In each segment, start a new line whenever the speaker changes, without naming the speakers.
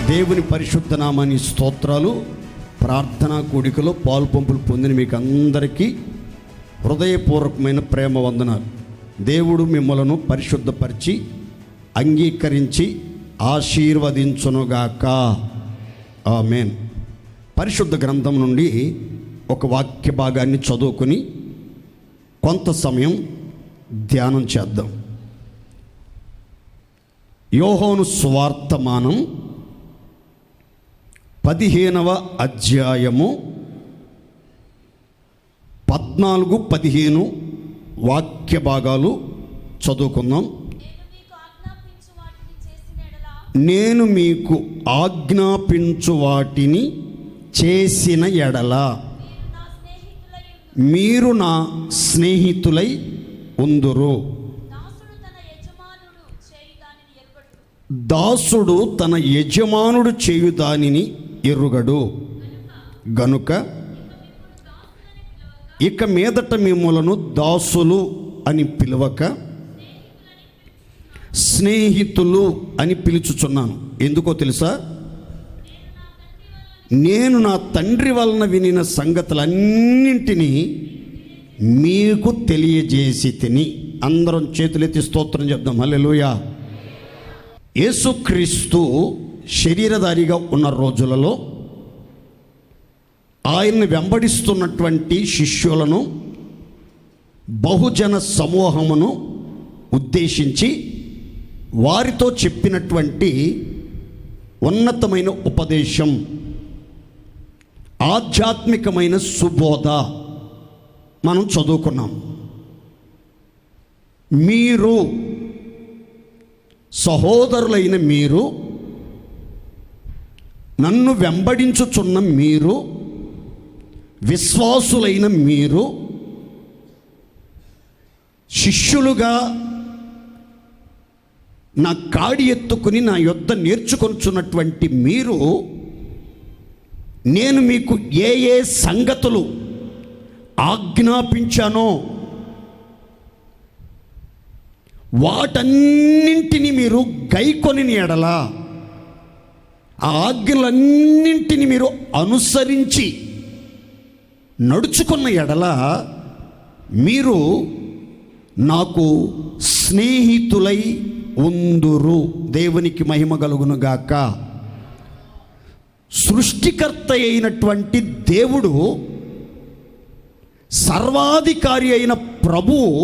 దేవుని పరిశుద్ధ నామాని స్తోత్రాలు. ప్రార్థనా కూడికలో పాలు పంపులు పొందిన మీకు అందరికీ హృదయపూర్వకమైన ప్రేమ వందనాలు. దేవుడు మిమ్మలను పరిశుద్ధపరిచి అంగీకరించి ఆశీర్వదించునుగాక. ఆమేన్. పరిశుద్ధ గ్రంథం నుండి ఒక వాక్య భాగాన్ని చదువుకుని కొంత సమయం ధ్యానం చేద్దాం. యోహాను సువార్తమానం 15వ అధ్యాయము 14-15 వాక్య భాగాలు చదువుకుందాం. నేను మీకు ఆజ్ఞాపించు వాటిని చేసిన ఎడల మీరు నా స్నేహితులై ఉందురు. దాసుడు తన యజమానుడు చేయు దానిని ఎరుగడు గనుక ఇక మీదట మిమ్ములను దాసులు అని పిలవక స్నేహితులు అని పిలుచుచున్నాను. ఎందుకో తెలుసా? నేను నా తండ్రి వలన వినిన సంగతులన్నింటినీ మీకు తెలియజేసి తిని. అందరం చేతులెత్తి స్తోత్రం చెప్దాం. హల్లెలూయా. యేసుక్రీస్తు శరీరధారిగా ఉన్న రోజులలో ఆయన్ని వెంబడిస్తున్నటువంటి శిష్యులను, బహుజన సమూహమును ఉద్దేశించి వారితో చెప్పినటువంటి ఉన్నతమైన ఉపదేశం, ఆధ్యాత్మికమైన సుబోధ మనం చదువుకున్నాం. మీరు, సహోదరులైన మీరు, నన్ను వెంబడించుచున్న మీరు, విశ్వాసులైన మీరు, శిష్యులుగా నా కాడి ఎత్తుకుని నా యొద్ద నేర్చుకొనుచున్నటువంటి మీరు, నేను మీకు ఏ ఏ సంగతులు ఆజ్ఞాపించానో వాటన్నింటినీ మీరు గైకొని ఎడల, ఆ ఆజ్ఞలన్నింటినీ మీరు అనుసరించి నడుచుకున్న ఎడల మీరు నాకు స్నేహితులై ఉందురు. దేవునికి మహిమ కలుగునుగాక. సృష్టికర్త అయినటువంటి దేవుడు, సర్వాధికారి అయిన ప్రభువు,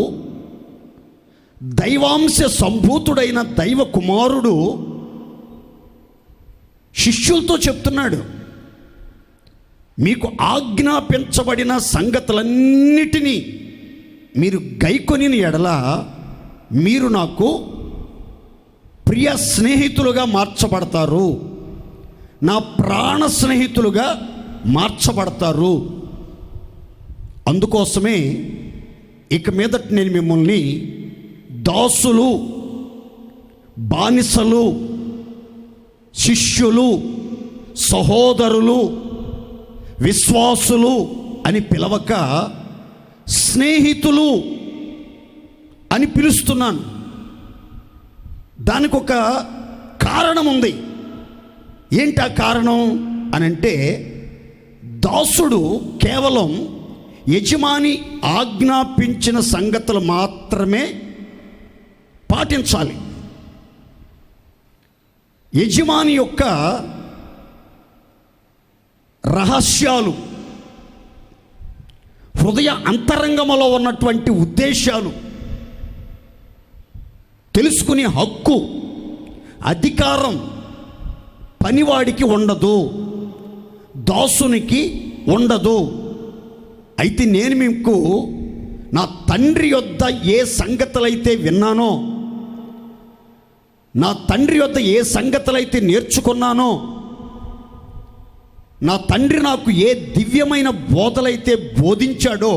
దైవాంశ సంభూతుడైన దైవ కుమారుడు శిష్యులతో చెప్తున్నాడు, మీకు ఆజ్ఞాపించబడిన సంగతులన్నిటినీ మీరు గైకొని ఎడల మీరు నాకు ప్రియ స్నేహితులుగా మార్చబడతారు, నా ప్రాణ స్నేహితులుగా మార్చబడతారు. అందుకోసమే ఇక మీదట నేను మిమ్మల్ని దాసులు, బానిసలు, శిష్యులు, సహోదరులు, విశ్వాసులు అని పిలవక స్నేహితులు అని పిలుస్తున్నాను. దానికి ఒక కారణం ఉంది. ఏంటి ఆ కారణం అనంటే, దాసుడు కేవలం యజమాని ఆజ్ఞాపించిన సంగతులు మాత్రమే పాటించాలి. యజమాని యొక్క రహస్యాలు, హృదయ అంతరంగంలో ఉన్నటువంటి ఉద్దేశాలు తెలుసుకునే హక్కు, అధికారం పనివాడికి ఉండదు, దాసునికి ఉండదు. అయితే నేను మీకు నా తండ్రి యొద్ద ఏ సంగతులైతే విన్నానో, నా తండ్రి యొద్ద ఏ సంగతులైతే నేర్చుకున్నానో, నా తండ్రి నాకు ఏ దివ్యమైన బోధలైతే బోధించాడో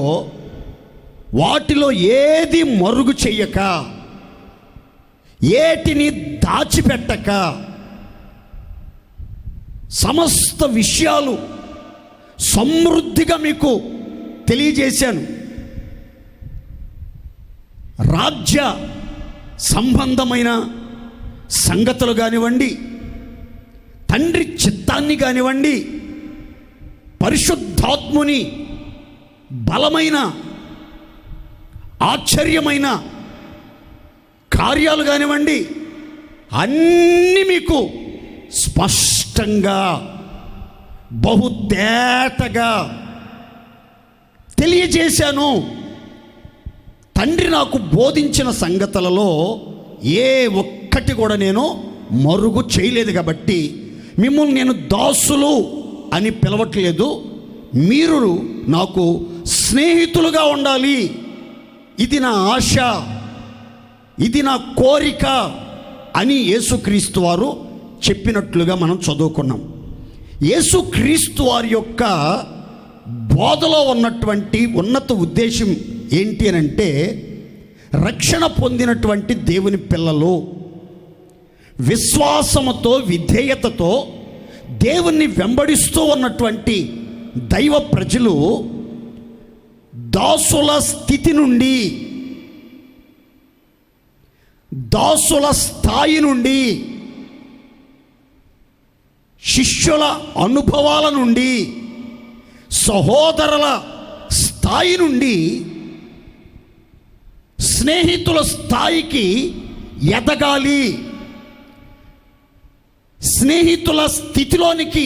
వాటిలో ఏది మరుగు చెయ్యక, ఏటిని దాచిపెట్టక సమస్త విషయాలు సమృద్ధిగా మీకు తెలియజేశాను. రాజ్య సంబంధమైన సంగతులు కానివ్వండి, తండ్రి చిత్తాన్ని కానివ్వండి, పరిశుద్ధాత్ముని బలమైన ఆశ్చర్యమైన కార్యాలు కానివ్వండి, అన్నీ మీకు స్పష్టంగా బహుతేటగా తెలియజేశాను. తండ్రి నాకు బోధించిన సంగతులలో ఏ ఒక్కటి కూడా నేను మరుగు చేయలేదు. కాబట్టి మిమ్మల్ని నేను దాసులు అని పిలవట్లేదు, మీరు నాకు స్నేహితులుగా ఉండాలి. ఇది నా ఆశ, ఇది నా కోరిక అని యేసుక్రీస్తు వారు చెప్పినట్లుగా మనం చదువుకున్నాం. యేసుక్రీస్తు వారి యొక్క బోధలో ఉన్నటువంటి ఉన్నత ఉద్దేశం ఏంటి అని అంటే, రక్షణ పొందినటువంటి దేవుని పిల్లలు విశ్వాసముతో విధేయతతో దేవుణ్ణి వెంబడిస్తూ ఉన్నటువంటి దైవ ప్రజలు దాసుల స్థితి నుండి, దాసుల స్థాయి నుండి, శిష్యుల అనుభవాల నుండి, సహోదరుల స్థాయి నుండి స్నేహితుల స్థాయికి ఎదగాలి, స్నేహితుల స్థితిలోనికి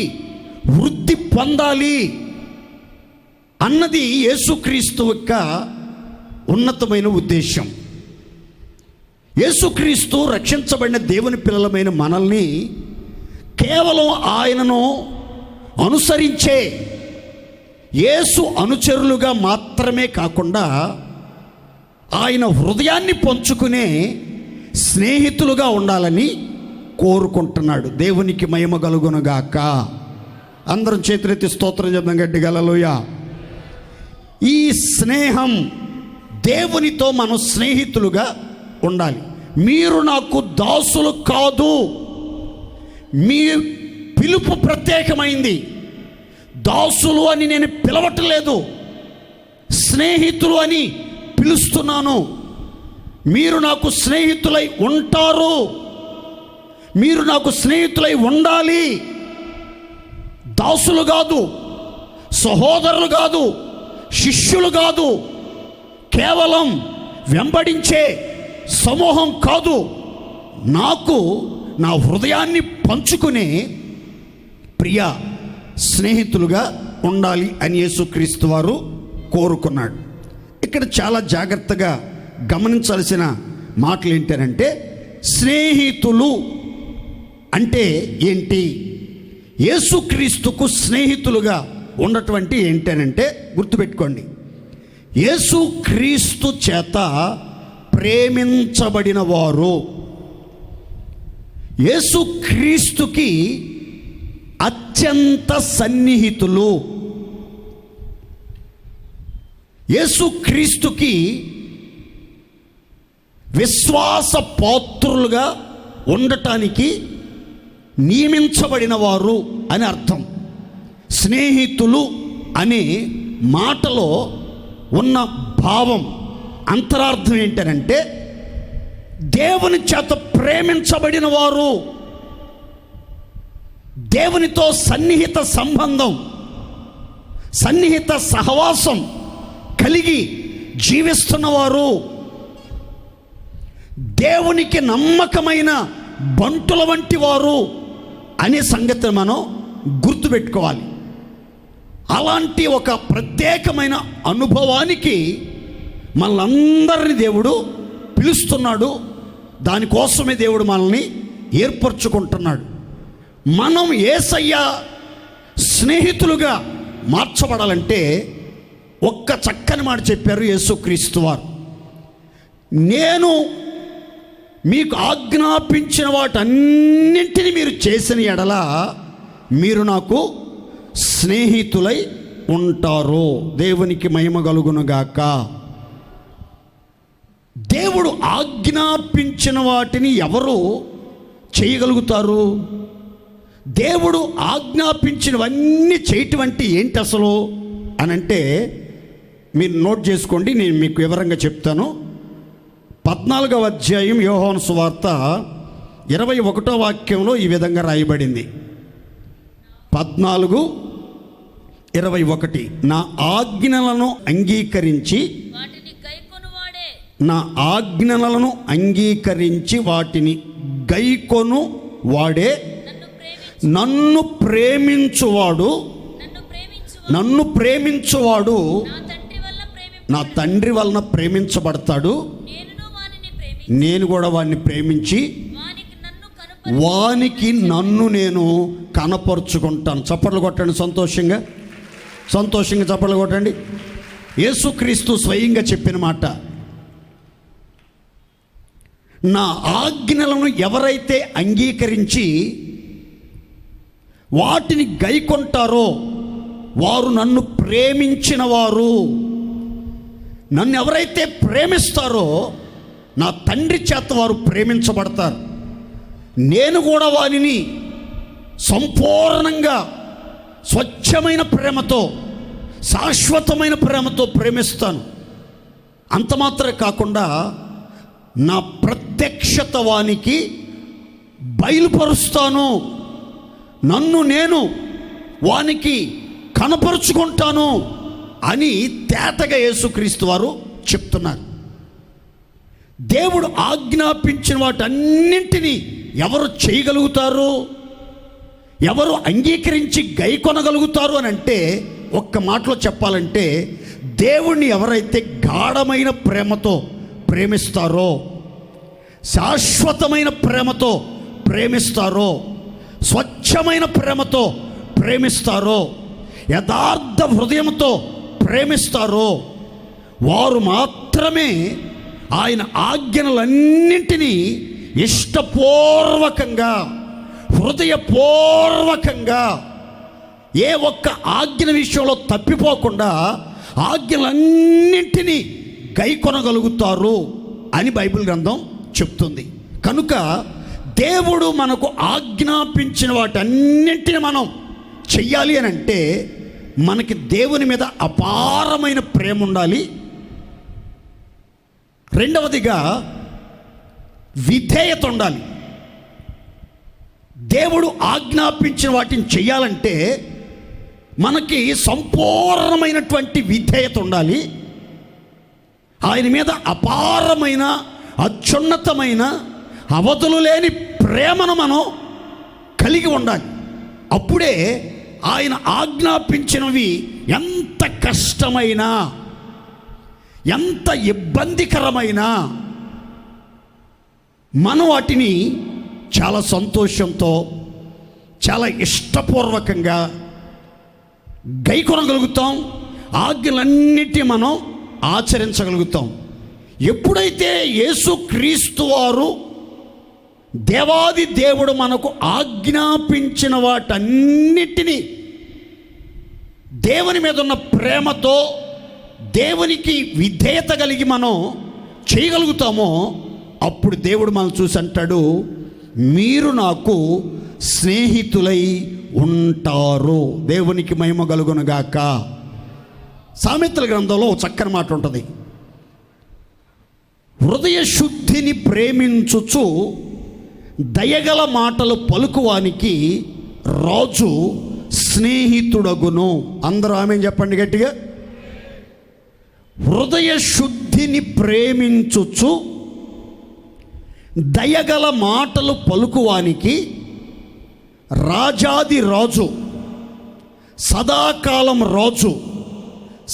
వృద్ధి పొందాలి అన్నది యేసుక్రీస్తు యొక్క ఉన్నతమైన ఉద్దేశం. యేసుక్రీస్తు రక్షించబడిన దేవుని పిల్లలమైన మనల్ని కేవలం ఆయనను అనుసరించే యేసు అనుచరులుగా మాత్రమే కాకుండా ఆయన హృదయాన్ని పంచుకునే స్నేహితులుగా ఉండాలని కోరుకుంటున్నాడు. దేవునికి మహిమ కలుగునుగాక. అందరం చేతులెత్తి స్తోత్రం చెప్దాం గట్టిగా హల్లెలూయా. ఈ స్నేహం, దేవునితో మనం స్నేహితులుగా ఉండాలి. మీరు నాకు దాసులు కాదు, మీ పిలుపు ప్రత్యేకమైంది. దాసులు అని నేను పిలవట్లేదు, స్నేహితులు అని పిలుస్తున్నాను. మీరు నాకు స్నేహితులై ఉంటారు, మీరు నాకు స్నేహితులై ఉండాలి. దాసులు కాదు, సహోదరులు కాదు, శిష్యులు కాదు, కేవలం వెంబడించే సమూహం కాదు. నాకు నా హృదయాన్ని పంచుకునే ప్రియ స్నేహితులుగా ఉండాలి అని యేసుక్రీస్తు వారు కోరుకున్నాడు. ఇక్కడ చాలా జాగ్రత్తగా గమనించాల్సిన మాటలు ఏంటంటే, స్నేహితులు అంటే ఏంటి, యేసుక్రీస్తుకు స్నేహితులుగా ఉన్నటువంటి ఏంటనంటే గుర్తుపెట్టుకోండి, యేసుక్రీస్తు చేత ప్రేమించబడిన వారు, యేసుక్రీస్తుకి అత్యంత సన్నిహితులు, యేసుక్రీస్తుకి విశ్వాస పాత్రులుగా ఉండటానికి నియమించబడిన వారు అని అర్థం. స్నేహితులు అనే మాటలో ఉన్న భావం, అంతరార్థం ఏంటనంటే, దేవుని చేత ప్రేమించబడిన వారు, దేవునితో సన్నిహిత సంబంధం, సన్నిహిత సహవాసం కలిగి జీవిస్తున్నవారు, దేవునికి నమ్మకమైన బంటుల వంటి వారు అనే సంగతిని మనం గుర్తుపెట్టుకోవాలి. అలాంటి ఒక ప్రత్యేకమైన అనుభవానికి మనల్ని దేవుడు పిలుస్తున్నాడు. దానికోసమే దేవుడు మనల్ని ఏర్పరచుకుంటున్నాడు. మనం యేసయ్య స్నేహితులుగా మార్చబడాలంటే ఒక్క చక్కని మాట చెప్పారు యేసుక్రీస్తు వారు. నేను మీకు ఆజ్ఞాపించిన వాటన్నింటినీ మీరు చేసిన ఎడల మీరు నాకు స్నేహితులై ఉంటారు. దేవునికి మహిమ కలుగునుగాక. దేవుడు ఆజ్ఞాపించిన వాటిని ఎవరు చేయగలుగుతారు? దేవుడు ఆజ్ఞాపించినవన్నీ చేయటం అంటే ఏంటి అసలు అనంటే, మీరు నోట్ చేసుకోండి, నేను మీకు వివరంగా చెప్తాను. 14వ అధ్యాయం యోహాను సువార్త 21వ వాక్యంలో ఈ విధంగా రాయబడింది. 14:21 నా ఆజ్ఞలను అంగీకరించి వాటిని గైకొను వాడే నన్ను ప్రేమించువాడు నా తండ్రి వలన ప్రేమించబడతాడు. నేను కూడా వాడిని ప్రేమించి వానికి నన్ను నేను కనపరుచుకుంటాను. చప్పట్లు కొట్టండి, సంతోషంగా చప్పట్లు కొట్టండి. యేసుక్రీస్తు స్వయంగా చెప్పిన మాట, నా ఆజ్ఞలను ఎవరైతే అంగీకరించి వాటిని గైకొంటారో వారు నన్ను ప్రేమించిన వారు. నన్ను ఎవరైతే ప్రేమిస్తారో నా తండ్రి చేత వారు ప్రేమించబడతారు. నేను కూడా వారిని సంపూర్ణంగా స్వచ్ఛమైన ప్రేమతో, శాశ్వతమైన ప్రేమతో ప్రేమిస్తాను. అంత మాత్రమే కాకుండా నా ప్రత్యక్షత వానికి బయలుపరుస్తాను. నన్ను నేను వానికి కనపరుచుకుంటాను అని తేటగా యేసుక్రీస్తు వారు చెప్తున్నారు. దేవుడు ఆజ్ఞాపించిన వాటన్నింటినీ ఎవరు చేయగలుగుతారు, ఎవరు అంగీకరించి గైకొనగలుగుతారు అని అంటే, ఒక్క మాటలో చెప్పాలంటే, దేవుణ్ణి ఎవరైతే గాఢమైన ప్రేమతో ప్రేమిస్తారో, శాశ్వతమైన ప్రేమతో ప్రేమిస్తారో, స్వచ్ఛమైన ప్రేమతో ప్రేమిస్తారో, యథార్థ హృదయంతో ప్రేమిస్తారో వారు మాత్రమే ఆయన ఆజ్ఞలన్నింటినీ ఇష్టపూర్వకంగా, హృదయపూర్వకంగా, ఏ ఒక్క ఆజ్ఞ విషయంలో తప్పిపోకుండా ఆజ్ఞలన్నింటినీ గైకొనగలుగుతారు అని బైబిల్ గ్రంథం చెప్తుంది. కనుక దేవుడు మనకు ఆజ్ఞాపించిన వాటన్నింటిని మనం చెయ్యాలి అని అంటే మనకి దేవుని మీద అపారమైన ప్రేమ ఉండాలి. రెండవదిగా విధేయత ఉండాలి. దేవుడు ఆజ్ఞాపించిన వాటిని చెయ్యాలంటే మనకి సంపూర్ణమైనటువంటి విధేయత ఉండాలి. ఆయన మీద అపారమైన, అత్యున్నతమైన, అవధులు లేని ప్రేమను మనం కలిగి ఉండాలి. అప్పుడే ఆయన ఆజ్ఞాపించినవి ఎంత కష్టమైనా, ఎంత ఇబ్బందికరమైనా మనం వాటిని చాలా సంతోషంతో, చాలా ఇష్టపూర్వకంగా గైకొనగలుగుతాం. ఆజ్ఞలన్నిటి మనం ఆచరించగలుగుతాం. ఎప్పుడైతే యేసుక్రీస్తు వారు, దేవాది దేవుడు మనకు ఆజ్ఞాపించిన వాటన్నిటినీ దేవుని మీద ఉన్న ప్రేమతో, దేవునికి విధేయత కలిగి మనం చేయగలుగుతామో అప్పుడు దేవుడు మనం చూసి అంటాడు, మీరు నాకు స్నేహితులై ఉంటారు. దేవునికి మహిమ కలుగునుగాక. సామెతల గ్రంథంలో చక్కని మాట ఉంటుంది, హృదయ శుద్ధిని ప్రేమించుచు దయగల మాటలు పలుకువానికి రాజు స్నేహితుడగును. అందరూ ఆమేన్ చెప్పండి గట్టిగా. హృదయ శుద్ధిని ప్రేమించుచు దయగల మాటలు పలుకువానికి రాజాది రాజు, సదాకాలం రాజు,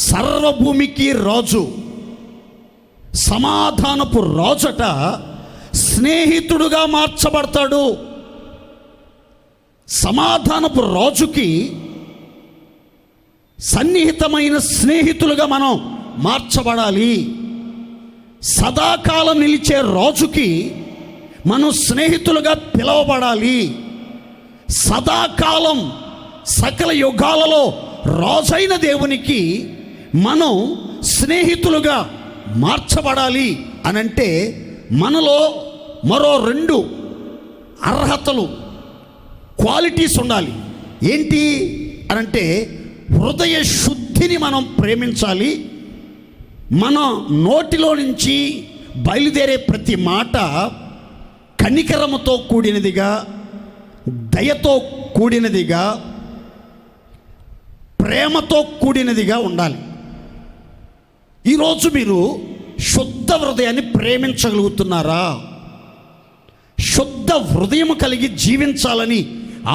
సర్వభూమికి రాజు, సమాధానపు రాజట స్నేహితుడుగా మార్చబడతాడు. సమాధానపు రాజుకి సన్నిహితమైన స్నేహితులుగా మనం మార్చబడాలి. సదాకాలం నిలిచే రాజుకి మనం స్నేహితులుగా పిలవబడాలి. సదాకాలం సకల యుగాలలో రాజైన దేవునికి మనం స్నేహితులుగా మార్చబడాలి అనంటే మనలో మరో 2 అర్హతలు, క్వాలిటీస్ ఉండాలి. ఏంటి అనంటే హృదయ శుద్ధిని మనం ప్రేమించాలి. మన నోటిలో నుంచి బయలుదేరే ప్రతి మాట కనికరముతో కూడినదిగా, దయతో కూడినదిగా, ప్రేమతో కూడినదిగా ఉండాలి. ఈరోజు మీరు శుద్ధ హృదయాన్ని ప్రేమించగలుగుతున్నారా? శుద్ధ హృదయం కలిగి జీవించాలని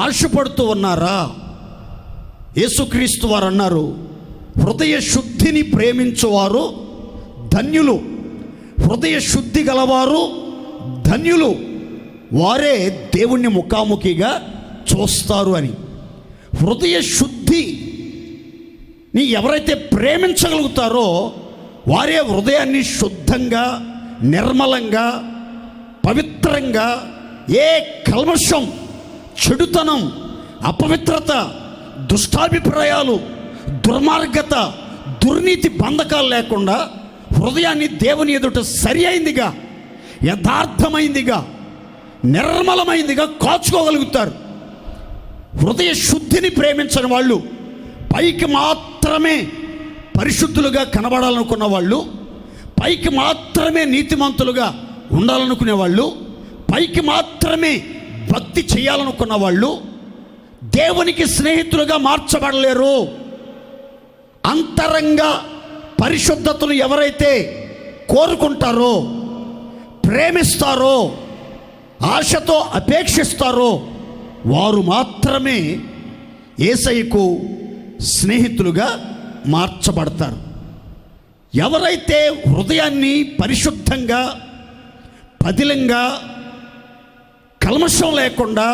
ఆశపడుతూ ఉన్నారా? యేసుక్రీస్తు వారు అన్నారు, హృదయ శుద్ధిని ప్రేమించువారు ధన్యులు, హృదయ శుద్ధి గలవారు ధన్యులు, వారే దేవుణ్ణి ముఖాముఖిగా చూస్తారు అని. హృదయ శుద్ధిని ఎవరైతే ప్రేమించగలుగుతారో వారే హృదయాన్ని శుద్ధంగా, నిర్మలంగా, పవిత్రంగా, ఏ కల్మషం, చెడుతనం, అపవిత్రత, దుష్టాభిప్రాయాలు, దుర్మార్గత, దుర్నీతి బంధకాలు లేకుండా హృదయాన్ని దేవుని ఎదుట సరి అయిందిగా, యథార్థమైందిగా, నిర్మలమైందిగా కాచుకోగలుగుతారు. హృదయ శుద్ధిని ప్రేమించని వాళ్ళు, పైకి మాత్రమే పరిశుద్ధులుగా కనబడాలనుకున్న వాళ్ళు, పైకి మాత్రమే నీతిమంతులుగా ఉండాలనుకునే వాళ్ళు, పైకి మాత్రమే భక్తి చేయాలనుకున్న వాళ్ళు దేవునికి స్నేహితులుగా మార్చబడలేరు. అంతరంగ పరిశుద్ధతను ఎవరైతే కోరుకుంటారో, ప్రేమిస్తారో, ఆశతో అపేక్షిస్తారో వారు మాత్రమే యేసయ్యకు స్నేహితులుగా మార్చబడతారు. ఎవరైతే హృదయాన్ని పరిశుద్ధంగా, పదిలంగా, కల్మషం లేకుండా,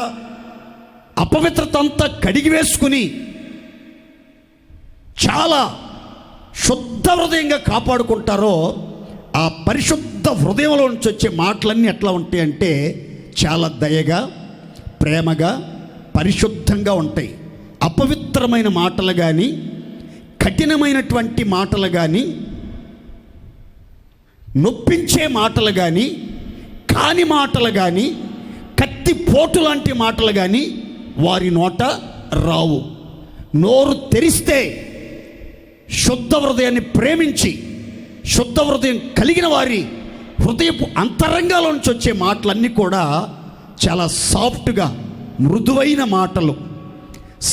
అపవిత్రత అంతా కడిగి వేసుకుని చాలా శుద్ధ హృదయంగా కాపాడుకుంటారో ఆ పరిశుద్ధ హృదయంలో నుంచి వచ్చే మాటలన్నీ ఎట్లా ఉంటాయంటే చాలా దయగా, ప్రేమగా, పరిశుద్ధంగా ఉంటాయి. అపవిత్రమైన మాటలు కానీ, కఠినమైనటువంటి మాటలు కానీ, నొప్పించే మాటలు కానీ, కాని మాటలు కానీ, కత్తి పోటు లాంటి మాటలు కానీ వారి నోట రావు. నోరు తెరిస్తే శుద్ధ హృదయాన్ని ప్రేమించి శుద్ధ హృదయం కలిగిన వారి హృదయపు అంతరంగాల నుంచి వచ్చే మాటలన్నీ కూడా చాలా సాఫ్ట్గా, మృదువైన మాటలు,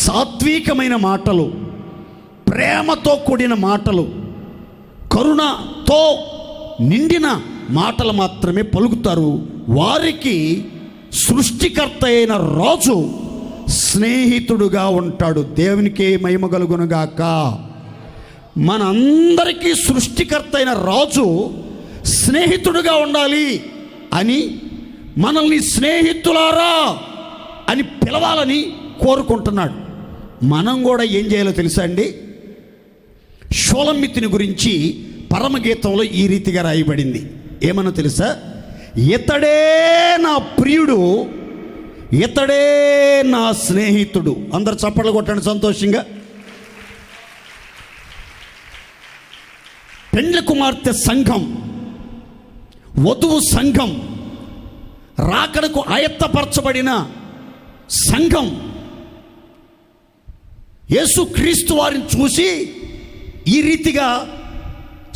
సాత్వికమైన మాటలు, ప్రేమతో కూడిన మాటలు, కరుణతో నిండిన మాటలు మాత్రమే పలుకుతారు. వారికి సృష్టికర్త అయిన రాజు స్నేహితుడుగా ఉంటాడు. దేవునికి మహిమ కలుగునుగాక. మనందరికీ సృష్టికర్త అయిన రాజు స్నేహితుడుగా ఉండాలి అని, మనల్ని స్నేహితులారా అని పిలవాలని కోరుకుంటున్నాడు. మనం కూడా ఏం చేయాలో తెలుసా అండి? షోలమ్మితిని గురించి పరమగీతంలో ఈ రీతిగా రాయబడింది. ఏమన్నా తెలుసా? ఇతడే నా ప్రియుడు, ఇతడే నా స్నేహితుడు. అందరు చప్పట్లు కొట్టండి సంతోషంగా. పెండ్లి కుమార్తె సంఘం, వధువు సంఘం, రాకడకు ఆయత్తపరచబడిన సంఘం యేసుక్రీస్తు వారిని చూసి ఈ రీతిగా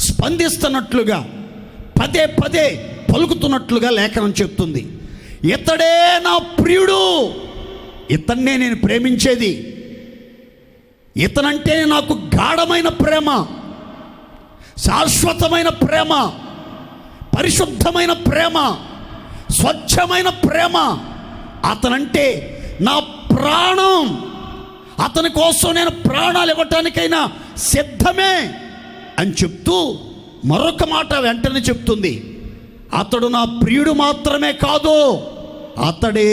స్పందిస్తున్నట్లుగా, పదే పదే పలుకుతున్నట్లుగా లేఖనం చెప్తుంది. ఇతడే నా ప్రియుడు, ఇతన్నే నేను ప్రేమించేది, ఇతనంటే నాకు గాఢమైన ప్రేమ, శాశ్వతమైన ప్రేమ, పరిశుద్ధమైన ప్రేమ, స్వచ్ఛమైన ప్రేమ. అతనంటే నా ప్రాణం, అతని కోసం నేను ప్రాణాలు ఇవ్వటానికైనా సిద్ధమే అని చెప్తూ మరొక మాట వెంటనే చెప్తుంది. అతడు నా ప్రియుడు మాత్రమే కాదు, అతడే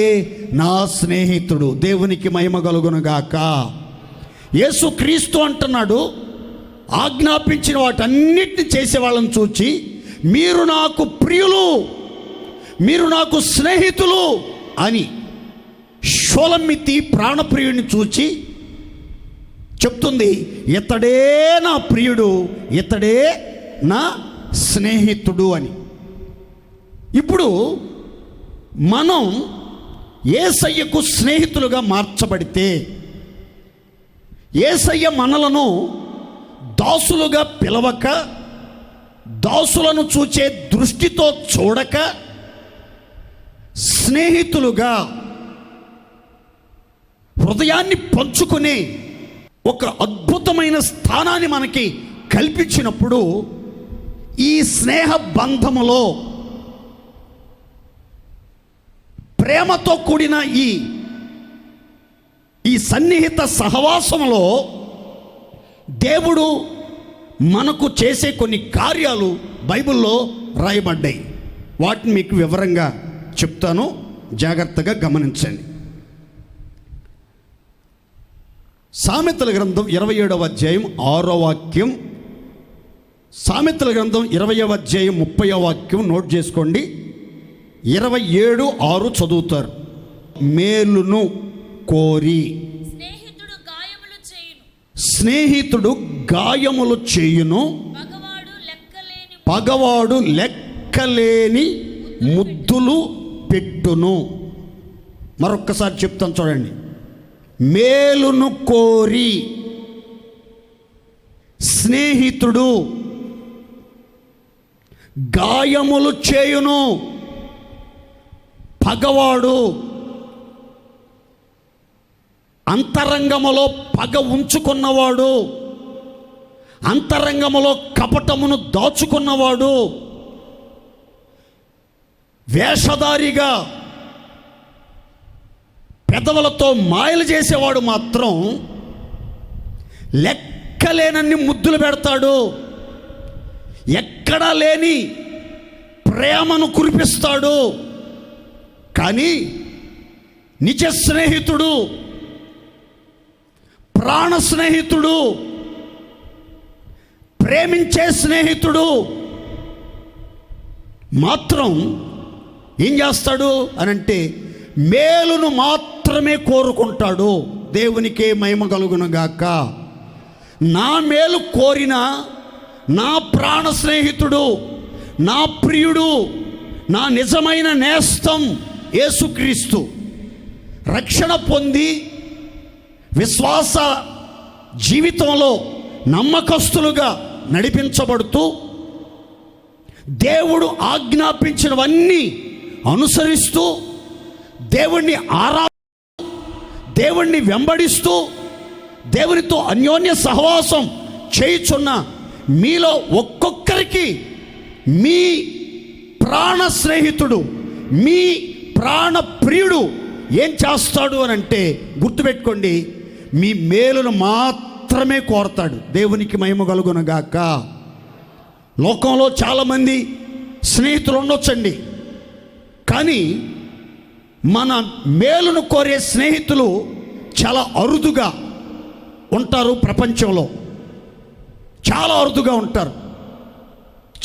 నా స్నేహితుడు. దేవునికి మహిమ కలుగునుగాక. యేసుక్రీస్తు అంటున్నాడు, ఆజ్ఞాపించిన వాటన్నిటిని చేసే వాళ్ళని చూచి మీరు నాకు ప్రియులు, మీరు నాకు స్నేహితులు అని షోలమ్మితి ప్రాణప్రియుడిని చూచి చెప్తుంది, ఇతడే నా ప్రియుడు, ఇతడే నా స్నేహితుడు అని. ఇప్పుడు మనం యేసయ్యకు స్నేహితులుగా మార్చబడితే, యేసయ్య మనలను దాసులుగా పిలవక, దాసులను చూచే దృష్టితో చూడక, స్నేహితులుగా హృదయాన్ని పంచుకునే ఒక అద్భుతమైన స్థానాన్ని మనకి కల్పించినప్పుడు ఈ స్నేహ బంధములో ప్రేమతో కూడిన ఈ సన్నిహిత సహవాసంలో దేవుడు మనకు చేసే కొన్ని కార్యాలు బైబిల్లో రాయబడ్డాయి. వాటిని మీకు వివరంగా చెప్తాను, జాగ్రత్తగా గమనించండి. సామెతల గ్రంథం 27వ అధ్యాయం 6వ వాక్యం, సామెతల గ్రంథం 20వ అధ్యాయం 30వ వాక్యం నోట్ చేసుకోండి. 27:6 చదువుతారు. మేలును కోరి స్నేహితుడు గాయములు చేయును, పగవాడు లెక్కలేని ముద్దులు పెట్టును. మరొక్కసారి చెప్తాను చూడండి. మేలును కోరి స్నేహితుడు గాయములు చేయును, పగవాడు అంతరంగములో పగ ఉంచుకున్నవాడు, అంతరంగములో కపటమును దాచుకున్నవాడు, వేషధారిగా పెదవులతో మాయలు చేసేవాడు మాత్రం లెక్కలేనన్ని ముద్దులు పెడతాడు. ఎక్కడా లేని ప్రేమను కురిపిస్తాడు. కానీ నిజ స్నేహితుడు, ప్రాణ స్నేహితుడు, ప్రేమించే స్నేహితుడు మాత్రం ఏం చేస్తాడు అనంటే మేలును మాత్రమే కోరుకుంటాడు. దేవునికే మహిమ కలుగును గాక. నా మేలు కోరిన నా ప్రాణ స్నేహితుడు, నా ప్రియుడు, నా నిజమైన నేస్తం యేసుక్రీస్తు రక్షణ పొంది విశ్వాస జీవితంలో నమ్మకస్తులుగా నడిపించబడుతూ దేవుడు ఆజ్ఞాపించినవన్నీ అనుసరిస్తూ దేవుణ్ణి దేవుణ్ణి వెంబడిస్తూ దేవునితో అన్యోన్య సహవాసం చేయుచున్న మీలో ఒక్కొక్కరికి మీ ప్రాణ స్నేహితుడు, మీ ప్రాణ ప్రియుడు ఏం చేస్తాడు అని అంటే గుర్తుపెట్టుకోండి, మీ మేలును మాత్రమే కోరతాడు. దేవునికి మహిమ కలుగునగాక. లోకంలో చాలామంది స్నేహితులు ఉండొచ్చండి, కానీ మన మేలును కోరే స్నేహితులు చాలా అరుదుగా ఉంటారు. ప్రపంచంలో చాలా అరుదుగా ఉంటారు.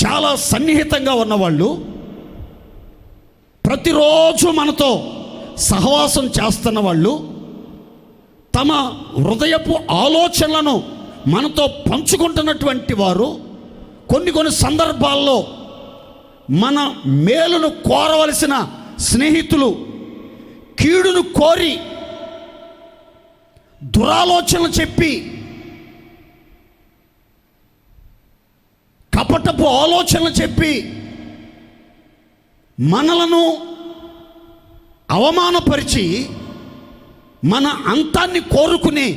చాలా సన్నిహితంగా ఉన్నవాళ్ళు ప్రతిరోజు మనతో సహవాసం చేస్తున్న వాళ్ళు తమ హృదయపు ఆలోచనలను మనతో పంచుకుంటున్నటువంటి వారు కొన్ని సందర్భాల్లో మన మేలును కోరవలసిన స్నేహితులు కీడును కోరి దురాలోచనలు చెప్పి కపటపు ఆలోచనలు చెప్పి మనలను అవమానపరిచి మన అంతాన్ని కోరుకునే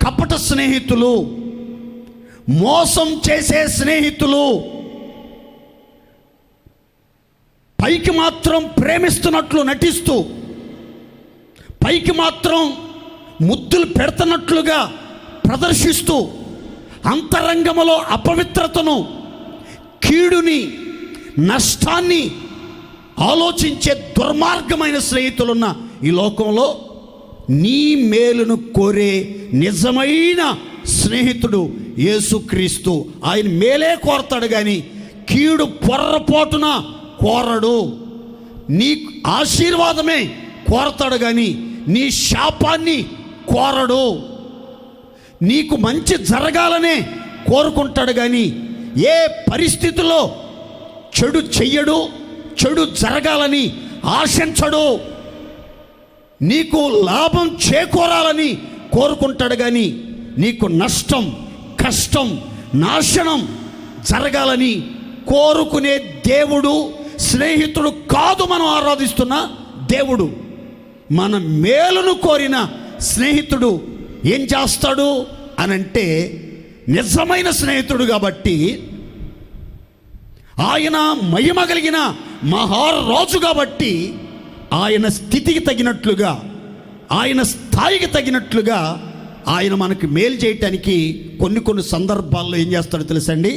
కపట స్నేహితులు, మోసం చేసే స్నేహితులు, పైకి మాత్రం ప్రేమిస్తున్నట్లు నటిస్తూ పైకి మాత్రం ముద్దులు పెడుతున్నట్లుగా ప్రదర్శిస్తూ అంతరంగములో అపవిత్రతను, కీడుని, నష్టాన్ని ఆలోచించే దుర్మార్గమైన స్నేహితులున్న ఈ లోకంలో నీ మేలును కోరే నిజమైన స్నేహితుడు యేసుక్రీస్తు. ఆయన మేలే కోరతాడు కానీ కీడు పొర్రపోటున కోరడు. నీ ఆశీర్వాదమే కోరతాడు కానీ నీ శాపాన్ని కోరడు. నీకు మంచి జరగాలనే కోరుకుంటాడు కానీ ఏ పరిస్థితుల్లో చెడు చెయ్యడు, చెడు జరగాలని ఆశించడు. నీకు లాభం చేకూరాలని కోరుకుంటాడు కానీ నీకు నష్టం, కష్టం, నాశనం జరగాలని కోరుకునే దేవుడు స్నేహితుడు కాదు. మనం ఆరాధిస్తున్న దేవుడు మన మేలును కోరిన స్నేహితుడు ఏం చేస్తాడు అనంటే నిజమైన స్నేహితుడు కాబట్టి, ఆయన మహిమ కలిగిన మహారాజు కాబట్టి, ఆయన స్థితికి తగినట్లుగా, ఆయన స్థాయికి తగినట్లుగా ఆయన మనకు మేలు చేయటానికి కొన్ని సందర్భాల్లో ఏం చేస్తాడో తెలుసండి,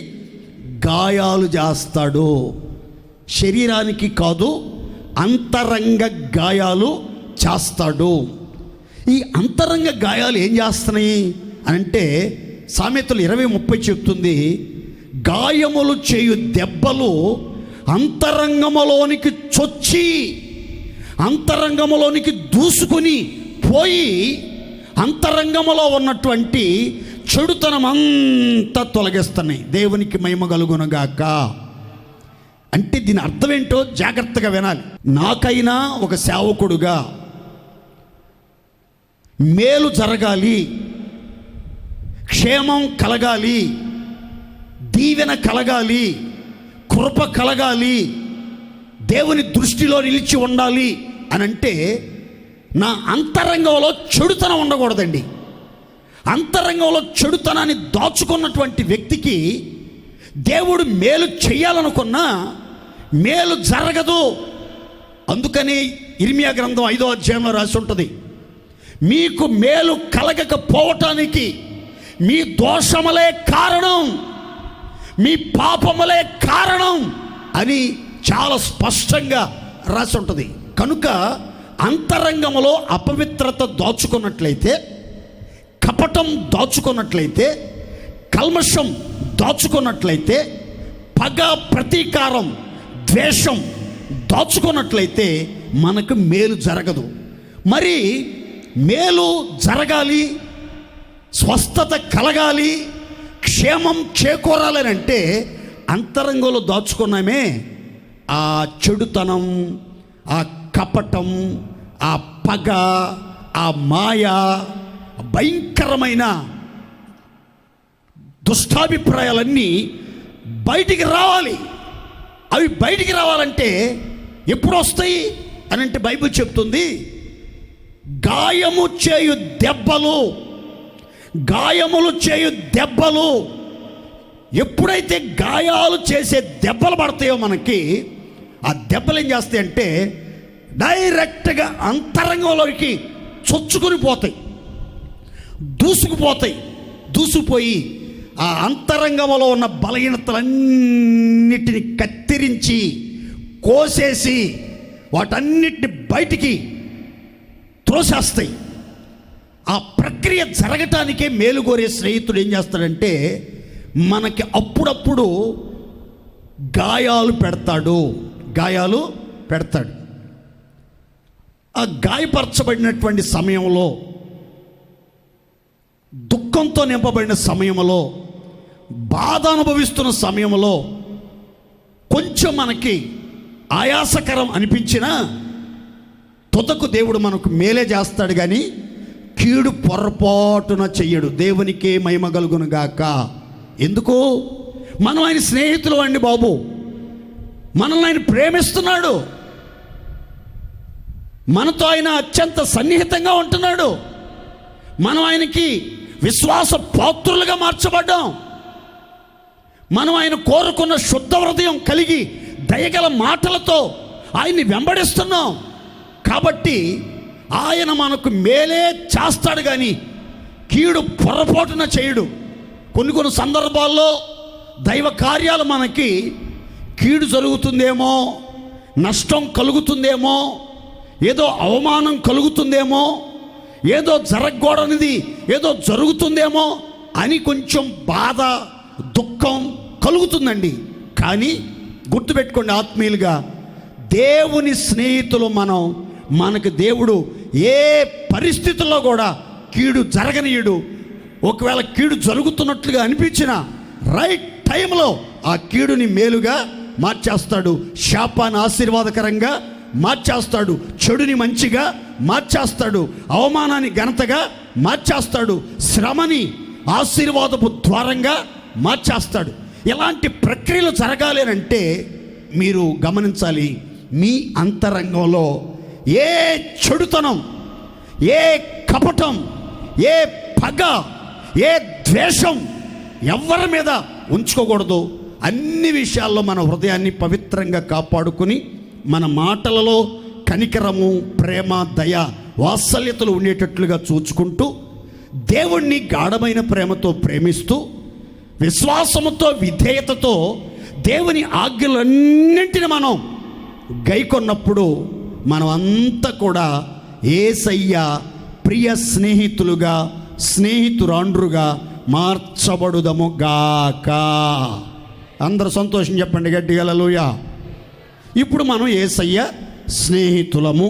గాయాలు చేస్తాడు. శరీరానికి కాదు, అంతరంగ గాయాలు చేస్తాడు. ఈ అంతరంగ గాయాలు ఏం చేస్తున్నాయి అంటే, సామెతలు 20:30 చెప్తుంది, గాయములు చేయు దెబ్బలు అంతరంగములోనికి చొచ్చి అంతరంగములోనికి దూసుకొని పోయి అంతరంగములో ఉన్నటువంటి చెడుతనం అంతా తొలగిస్తున్నాయి. దేవునికి మహిమ కలుగునుగాక. అంటే దీని అర్థం ఏంటో జాగ్రత్తగా వినాలి. నాకైనా ఒక సేవకుడుగా మేలు జరగాలి, క్షేమం కలగాలి, దీవెన కలగాలి, కృప కలగాలి, దేవుని దృష్టిలో నిలిచి ఉండాలి అని అంటే నా అంతరంగంలో చెడుతనం ఉండకూడదండి. అంతరంగంలో చెడుతనాన్ని దాచుకున్నటువంటి వ్యక్తికి దేవుడు మేలు చేయాలనుకున్నా మేలు జరగదు. అందుకని ఇర్మియా గ్రంథం 5వ అధ్యాయంలో రాసి ఉంటుంది, మీకు మేలు కలగకపోవటానికి మీ దోషములే కారణం, మీ పాపములే కారణం అని చాలా స్పష్టంగా రాసి ఉంటుంది. కనుక అంతరంగంలో అపవిత్రత దాచుకున్నట్లయితే, కపటం దాచుకున్నట్లయితే, కల్మషం దాచుకున్నట్లయితే, పగ, ప్రతీకారం, ద్వేషం దాచుకున్నట్లయితే మనకు మేలు జరగదు. మరి మేలు జరగాలి, స్వస్థత కలగాలి, క్షేమం చేకూరాలని అంటే అంతరంగంలో దాచుకున్నామే ఆ చెడుతనం, ఆ కపటం, ఆ పగ, ఆ మాయ, భయంకరమైన దుష్టాభిప్రాయాలన్నీ బయటికి రావాలి. అవి బయటికి రావాలంటే ఎప్పుడు వస్తాయి అని అంటే బైబిల్ చెప్తుంది, గాయము చేయు దెబ్బలు, గాయములు చేయు దెబ్బలు. ఎప్పుడైతే గాయాలు చేసే దెబ్బలు పడతాయో మనకి, ఆ దెబ్బలు ఏం చేస్తాయి అంటే డైరెక్ట్గా అంతరంగంలోకి చొచ్చుకొని పోతాయి, దూసుకుపోతాయి. దూసుకుపోయి ఆ అంతరంగంలో ఉన్న బలహీనతలన్నిటిని కత్తిరించి, కోసేసి, వాటన్నిటిని బయటికి త్రోసేస్తాయి. ఆ ప్రక్రియ జరగటానికే మేలు కోరే స్నేహితుడు ఏం చేస్తాడంటే మనకి అప్పుడప్పుడు గాయాలు పెడతాడు. ఆ గాయపరచబడినటువంటి సమయంలో, దుఃఖంతో నింపబడిన సమయంలో, బాధ అనుభవిస్తున్న సమయంలో కొంచెం మనకి ఆయాసకరం అనిపించినా తుదకు దేవుడు మనకు మేలే చేస్తాడు, కానీ కీడు పొరపాటున చెయ్యడు. దేవునికే మహిమ కలుగును గాక. ఎందుకు? మనం ఆయన స్నేహితులు అండి బాబు, మనల్ని ఆయన ప్రేమిస్తున్నాడు, మనతో ఆయన అత్యంత సన్నిహితంగా ఉంటున్నాడు, మనం ఆయనకి విశ్వాస పాత్రులుగా మార్చబడ్డాం, మనం ఆయన కోరుకున్న శుద్ధ హృదయం కలిగి దయగల మాటలతో ఆయన్ని వెంబడిస్తున్నాం. కాబట్టి ఆయన మనకు మేలే చేస్తాడు, కానీ కీడు పొరపాటున చేయడు. కొన్ని సందర్భాల్లో దైవ కార్యాలు మనకి కీడు జరుగుతుందేమో, నష్టం కలుగుతుందేమో, ఏదో అవమానం కలుగుతుందేమో, ఏదో జరగకూడనిది ఏదో జరుగుతుందేమో అని కొంచెం బాధ, దుఃఖం కలుగుతుందండి. కానీ గుర్తుపెట్టుకోండి ఆత్మీయులుగా, దేవుని స్నేహితులు మనకు దేవుడు ఏ పరిస్థితుల్లో కూడా కీడు జరగనీయుడు. ఒకవేళ కీడు జరుగుతున్నట్లుగా అనిపించిన రైట్ టైంలో ఆ కీడుని మేలుగా మార్చేస్తాడు, శాపాన్ని ఆశీర్వాదకరంగా మార్చేస్తాడు, చెడుని మంచిగా మార్చేస్తాడు, అవమానాన్ని ఘనతగా మార్చేస్తాడు, శ్రమని ఆశీర్వాదపు ద్వారంగా మార్చేస్తాడు. ఇలాంటి ప్రక్రియలు జరగాలి అంటే మీరు గమనించాలి, మీ అంతరంగంలో ఏ చెడుతనం, ఏ కపటం, ఏ పగ, ఏ ద్వేషం ఎవరి మీద ఉంచుకోకూడదు. అన్ని విషయాల్లో మన హృదయాన్ని పవిత్రంగా కాపాడుకుని మన మాటలలో కనికరము, ప్రేమ, దయ, వాత్సల్యతలు ఉండేటట్లుగా చూచుకుంటూ దేవుణ్ణి గాఢమైన ప్రేమతో ప్రేమిస్తూ విశ్వాసముతో విధేయతతో దేవుని ఆజ్ఞలన్నింటిని మనం గైకొన్నప్పుడు మనం అంతా కూడా యేసయ్య ప్రియ స్నేహితులుగా, స్నేహితురాండ్రుగా మార్చబడుదము గాక. అందరూ సంతోషం చెప్పండి గట్టిగా హల్లెలూయా. ఇప్పుడు మనం యేసయ్య స్నేహితులము,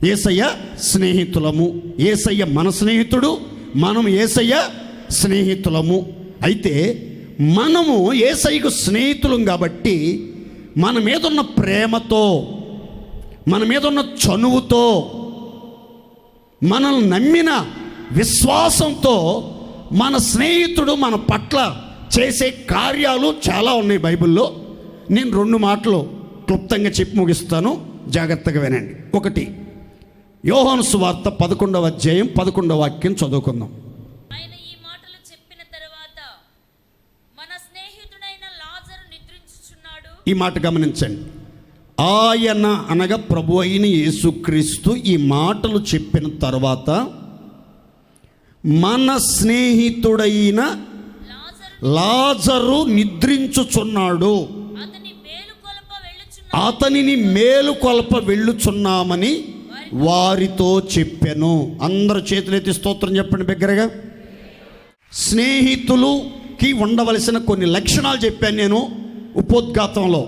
యేసయ్య స్నేహితులము. యేసయ్య మన స్నేహితుడు, మనం యేసయ్య స్నేహితులము. అయితే మనము యేసయ్యకు స్నేహితులం కాబట్టి మన మీద ఉన్న ప్రేమతో, మన మీద ఉన్న చనువుతో, మనల్ని నమ్మిన విశ్వాసంతో మన స్నేహితుడు మన పట్ల చేసే కార్యాలు చాలా ఉన్నాయి బైబిల్లో. నేను 2 మాటలు క్లుప్తంగా చెప్పి ముగిస్తాను, జాగ్రత్తగా వినండి. 1 యోహాను సువార్త 11వ అధ్యాయం 11వ వాక్యం చదువుకుందాం.
ఆయన ఈ మాటలు చెప్పిన తరువాత మన స్నేహితుడైన లాజరు నిద్రించుచున్నాడు.
ఈ మాట గమనించండి. ఆయన అనగా ప్రభు అయిన యేసుక్రీస్తు ఈ మాటలు చెప్పిన తర్వాత మన స్నేహితుడైన లాజరు నిద్రించుచున్నాడు, అతనిని మేలుకొల్ప వెళ్ళుచున్నామని వారితో చెప్పెను. అందరూ చేతులెత్తి స్తోత్రం చెప్పండి బిగ్గరగా. స్నేహితులుకి ఉండవలసిన కొన్ని లక్షణాలు చెప్పాను నేను ఉపోద్ఘాతంలో.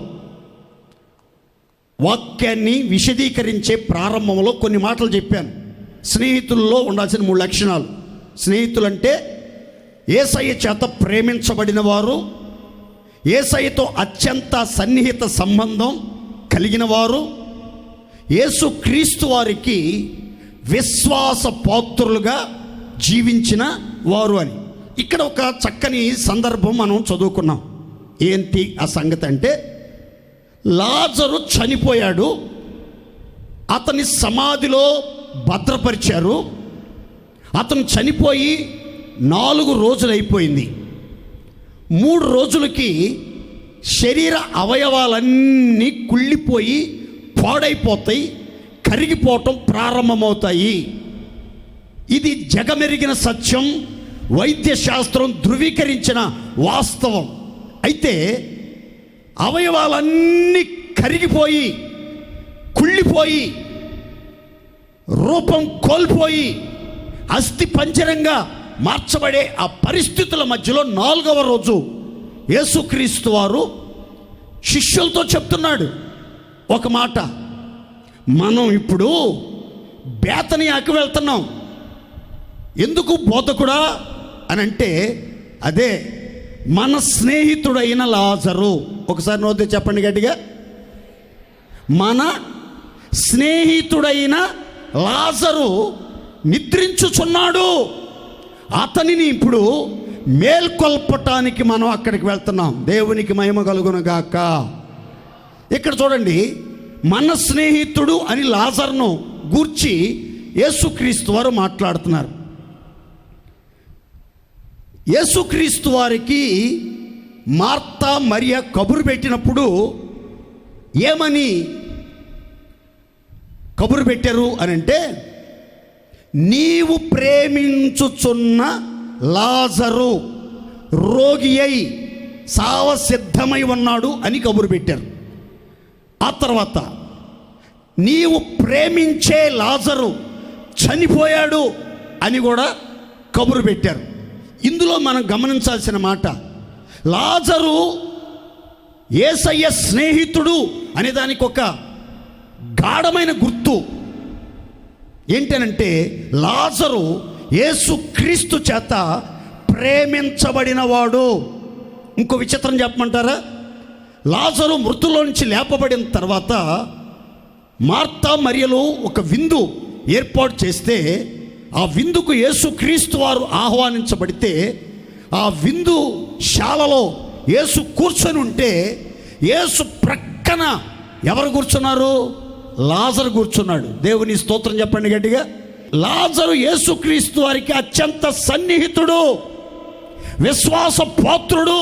వాక్యాన్ని విశదీకరించే ప్రారంభంలో కొన్ని మాటలు చెప్పాను. స్నేహితుల్లో ఉండాల్సిన 3 లక్షణాలు. స్నేహితులంటే యేసయ్య చేత ప్రేమించబడిన వారు, యేసయ్యతో అత్యంత సన్నిహిత సంబంధం కలిగిన వారు, యేసుక్రీస్తు వారికి విశ్వాస పాత్రులుగా జీవించిన వారు అని. ఇక్కడ ఒక చక్కని సందర్భం మనం చదువుకున్నాం. ఏంటి ఆ సంగతి అంటే, లాజరు చనిపోయాడు, అతని సమాధిలో భద్రపరిచారు. అతను చనిపోయి 4 రోజులు అయిపోయింది. 3 రోజులకి శరీర అవయవాలన్నీ కుళ్ళిపోయి పాడైపోతాయి, కరిగిపోవటం ప్రారంభమవుతాయి. ఇది జగమెరిగిన సత్యం, వైద్యశాస్త్రం ధృవీకరించిన వాస్తవం. అయితే అవయవాలన్నీ కరిగిపోయి, కుళ్ళిపోయి, రూపం కోల్పోయి అస్థి పంజరంగా మార్చబడే ఆ పరిస్థితుల మధ్యలో 4వ రోజు యేసుక్రీస్తు వారు శిష్యులతో చెప్తున్నాడు ఒక మాట. మనం ఇప్పుడు బేతనియాకి వెళ్తున్నాం. ఎందుకు బోధకుడా అని అంటే, అదే మన స్నేహితుడైన లాజరు. ఒకసారి నోతే చెప్పండి గట్టిగా. మన స్నేహితుడైన లాజరు నిద్రించుచున్నాడు, అతనిని ఇప్పుడు మేల్కొల్పటానికి మనం అక్కడికి వెళ్తున్నాం. దేవునికి మహిమ కలుగును గాక. ఇక్కడ చూడండి, మన స్నేహితుడు అని లాజరును గూర్చి యేసుక్రీస్తు వారు మాట్లాడుతున్నారు. యేసుక్రీస్తు వారికి మార్తా మరియ కబురు పెట్టినప్పుడు ఏమని కబురు పెట్టారు అని అంటే, నీవు ప్రేమించుచున్న లాజరు రోగి అయి సావసిద్ధమై ఉన్నాడు అని కబురు పెట్టారు. ఆ తర్వాత నీవు ప్రేమించే లాజరు చనిపోయాడు అని కూడా కబురు పెట్టారు. ఇందులో మనం గమనించాల్సిన మాట, లాజరు యేసయ్య స్నేహితుడు అనే దానికి ఒక గాఢమైన గుర్తు ఏంటనంటే, లాజరు యేసుక్రీస్తు చేత ప్రేమించబడినవాడు. ఇంకో విచిత్రం చెప్పమంటారా? లాజరు మృతుల్లో నుంచి లేపబడిన తర్వాత మార్తా మరియలు ఒక విందు ఏర్పాటు చేస్తే, ఆ విందుకు యేసుక్రీస్తు వారు ఆహ్వానించబడితే, ఆ విందు శాలలో యేసు కూర్చొని ఉంటే, యేసు ప్రక్కన ఎవరు కూర్చున్నారు? లాజరు కూర్చున్నాడు. దేవుని స్తోత్రం చెప్పండి గట్టిగా. లాజరు యేసుక్రీస్తు వారికి అత్యంత సన్నిహితుడు, విశ్వాస పాత్రుడు.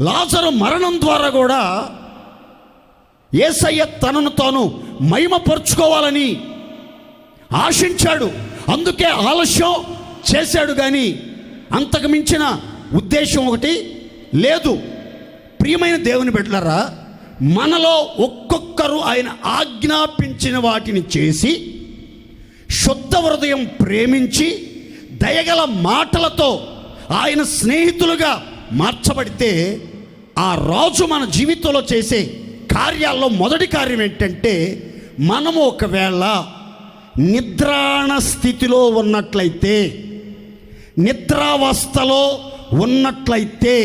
లాజరు మరణం ద్వారా కూడా యేసయ్య తనను తాను మహిమపరుచుకోవాలని ఆశించాడు. అందుకే ఆలస్యం చేశాడు, కానీ అంతకు మించిన ఉద్దేశం ఒకటి లేదు. ప్రియమైన దేవుని బిడ్డలారా, మనలో ఒక్కొక్కరు ఆయన ఆజ్ఞాపించిన వాటిని చేసి శుద్ధ హృదయం ప్రేమించి దయగల మాటలతో ఆయన స్నేహితులుగా మార్చబడితే ఆ రాజు మన జీవితంలో చేసే కార్యాల్లో మొదటి కార్యం ఏంటంటే, మనము ఒకవేళ నిద్రాణ స్థితిలో ఉన్నట్లయితే, నిద్రావస్థలో ఉన్నట్లయితే,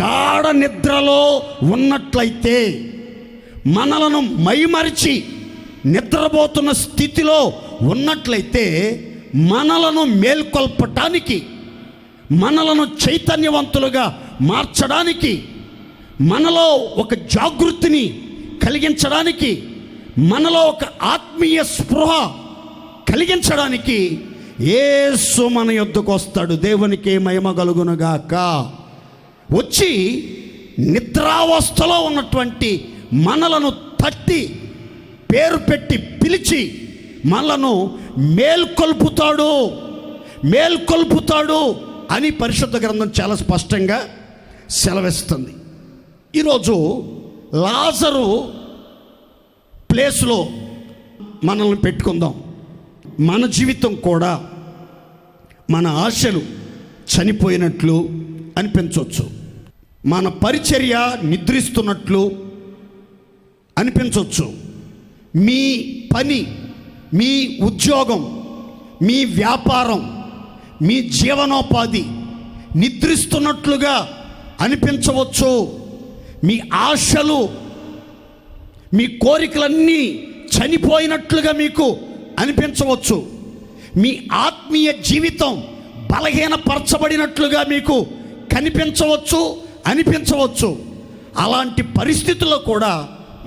గాఢ నిద్రలో ఉన్నట్లయితే, మనలను మైమరిచి నిద్రపోతున్న స్థితిలో ఉన్నట్లయితే, మనలను మేల్కొల్పటానికి, మనలను చైతన్యవంతులుగా మార్చడానికి, మనలో ఒక జాగృతిని కలిగించడానికి, మనలో ఒక ఆత్మీయ స్పృహ కలిగించడానికి యేసు మన యొద్దకు వస్తాడు. దేవునికి మహిమ కలుగునుగాక. వచ్చి నిద్రావస్థలో ఉన్నటువంటి మనలను తట్టి పేరు పెట్టి పిలిచి మనలను మేల్కొల్పుతాడు అని పరిశుద్ధ గ్రంథం చాలా స్పష్టంగా సెలవిస్తుంది. ఈరోజు లాజరు ప్లేస్లో మనల్ని పెట్టుకుందాం. మన జీవితం కూడా మన ఆశలు చనిపోయినట్లు అనిపించవచ్చు, మన పరిచర్య నిద్రిస్తున్నట్లు అనిపించవచ్చు, మీ పని, మీ ఉద్యోగం, మీ వ్యాపారం, మీ జీవనోపాధి నిద్రిస్తున్నట్లుగా అనిపించవచ్చు, మీ ఆశలు, మీ కోరికలన్నీ చనిపోయినట్లుగా మీకు అనిపించవచ్చు, మీ ఆత్మీయ జీవితం బలహీనపరచబడినట్లుగా మీకు అనిపించవచ్చు. అలాంటి పరిస్థితుల్లో కూడా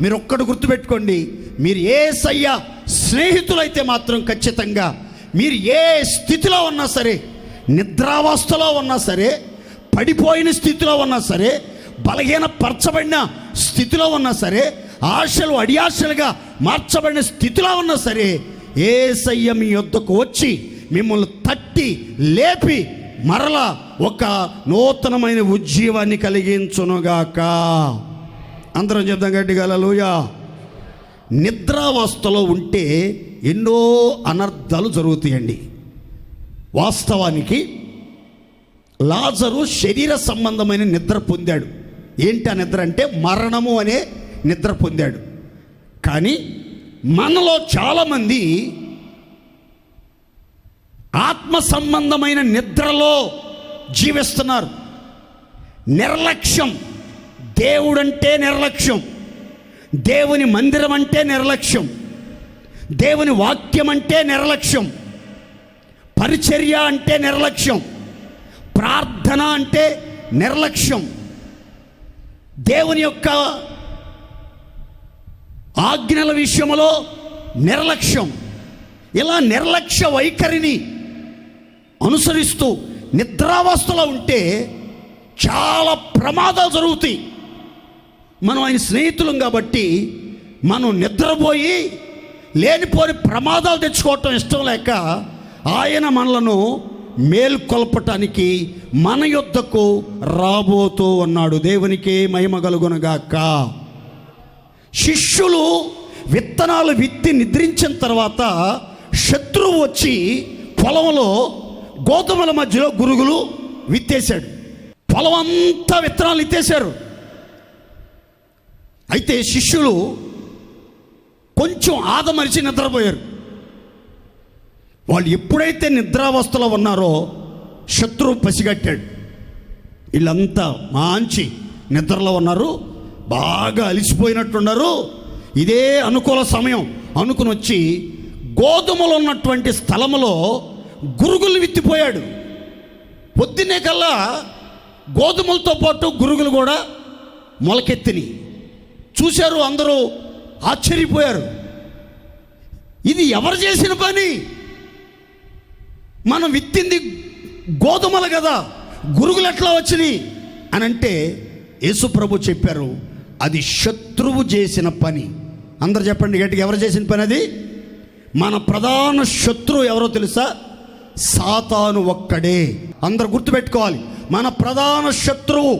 మీరు ఒక్కడు గుర్తుపెట్టుకోండి, మీరు యేసయ్య స్నేహితులైతే మాత్రం ఖచ్చితంగా మీరు ఏ స్థితిలో ఉన్నా సరే, నిద్రావస్థలో ఉన్నా సరే, పడిపోయిన స్థితిలో ఉన్నా సరే, బలహీనపరచబడిన స్థితిలో ఉన్నా సరే, ఆశలు అడియాశలుగా మార్చబడిన స్థితిలో ఉన్నా సరే, యేసయ్య మీ యొద్దకు వచ్చి మిమ్మల్ని తట్టి లేపి మరలా ఒక నూతనమైన ఉజ్జీవాన్ని కలిగించునుగాక. అందరం చెప్దాం గట్టిగా హల్లెలూయా. నిద్రావస్థలో ఉంటే ఎన్నో అనర్థాలు జరుగుతాయండి. వాస్తవానికి లాజరు శరీర సంబంధమైన నిద్ర పొందాడు. ఏంటి ఆ నిద్ర అంటే మరణము అనే నిద్ర పొందాడు. కానీ మనలో చాలామంది ఆత్మ సంబంధమైన నిద్రలో జీవిస్తున్నారు. నిర్లక్ష్యం, దేవుడంటే నిర్లక్ష్యం, దేవుని మందిరం అంటే నిర్లక్ష్యం, దేవుని వాక్యం అంటే నిర్లక్ష్యం, పరిచర్య అంటే నిర్లక్ష్యం, ప్రార్థన అంటే నిర్లక్ష్యం, దేవుని యొక్క ఆజ్ఞల విషయంలో నిర్లక్ష్యం. ఇలా నిర్లక్ష్య వైఖరిని అనుసరిస్తూ నిద్రావస్థలో ఉంటే చాలా ప్రమాదాలు జరుగుతాయి. మనం ఆయన స్నేహితులం కాబట్టి మనం నిద్రపోయి లేనిపోని ప్రమాదాలు తెచ్చుకోవటం ఇష్టం లేక ఆయన మనలను మేల్కొల్పటానికి మన యొద్దకు రాబోతూ ఉన్నాడు. దేవునికి మహిమ కలుగునుగాక. శిష్యులు విత్తనాలు విత్తి నిద్రించిన తర్వాత శత్రువు వచ్చి పొలంలో గోధుమల మధ్యలో గురుగులు విత్తేశాడు. పొలం అంతా విత్తనాలు విత్తేశారు. అయితే శిష్యులు కొంచెం ఆదమరిచి నిద్రపోయారు. వాళ్ళు ఎప్పుడైతే నిద్రావస్థలో ఉన్నారో శత్రువు పసిగట్టాడు. వీళ్ళంతా మంచి నిద్రలో ఉన్నారు, బాగా అలిసిపోయినట్టున్నారు. ఇదే అనుకూల సమయం అనుకుని వచ్చి గోధుమలు ఉన్నటువంటి స్థలములో గురుగులు విత్తిపోయాడు. పొద్దున్నే కల్లా గోధుమలతో పాటు గురుగులు కూడా మొలకెత్తిని చూశారు. అందరూ ఆశ్చర్యపోయారు. ఇది ఎవరు చేసిన పని? మనం విత్తింది గోధుమలు కదా, గురుగులు ఎట్లా వచ్చినాయి అని అంటే యేసు ప్రభు చెప్పారు, అది శత్రువు చేసిన పని. అందరు చెప్పండి గట్టిగా, ఎవరు చేసిన పని అది? మన ప్రధాన శత్రువు ఎవరో తెలుసా? సాతాను ఒక్కడే. అందరు గుర్తుపెట్టుకోవాలి, మన ప్రధాన శత్రువు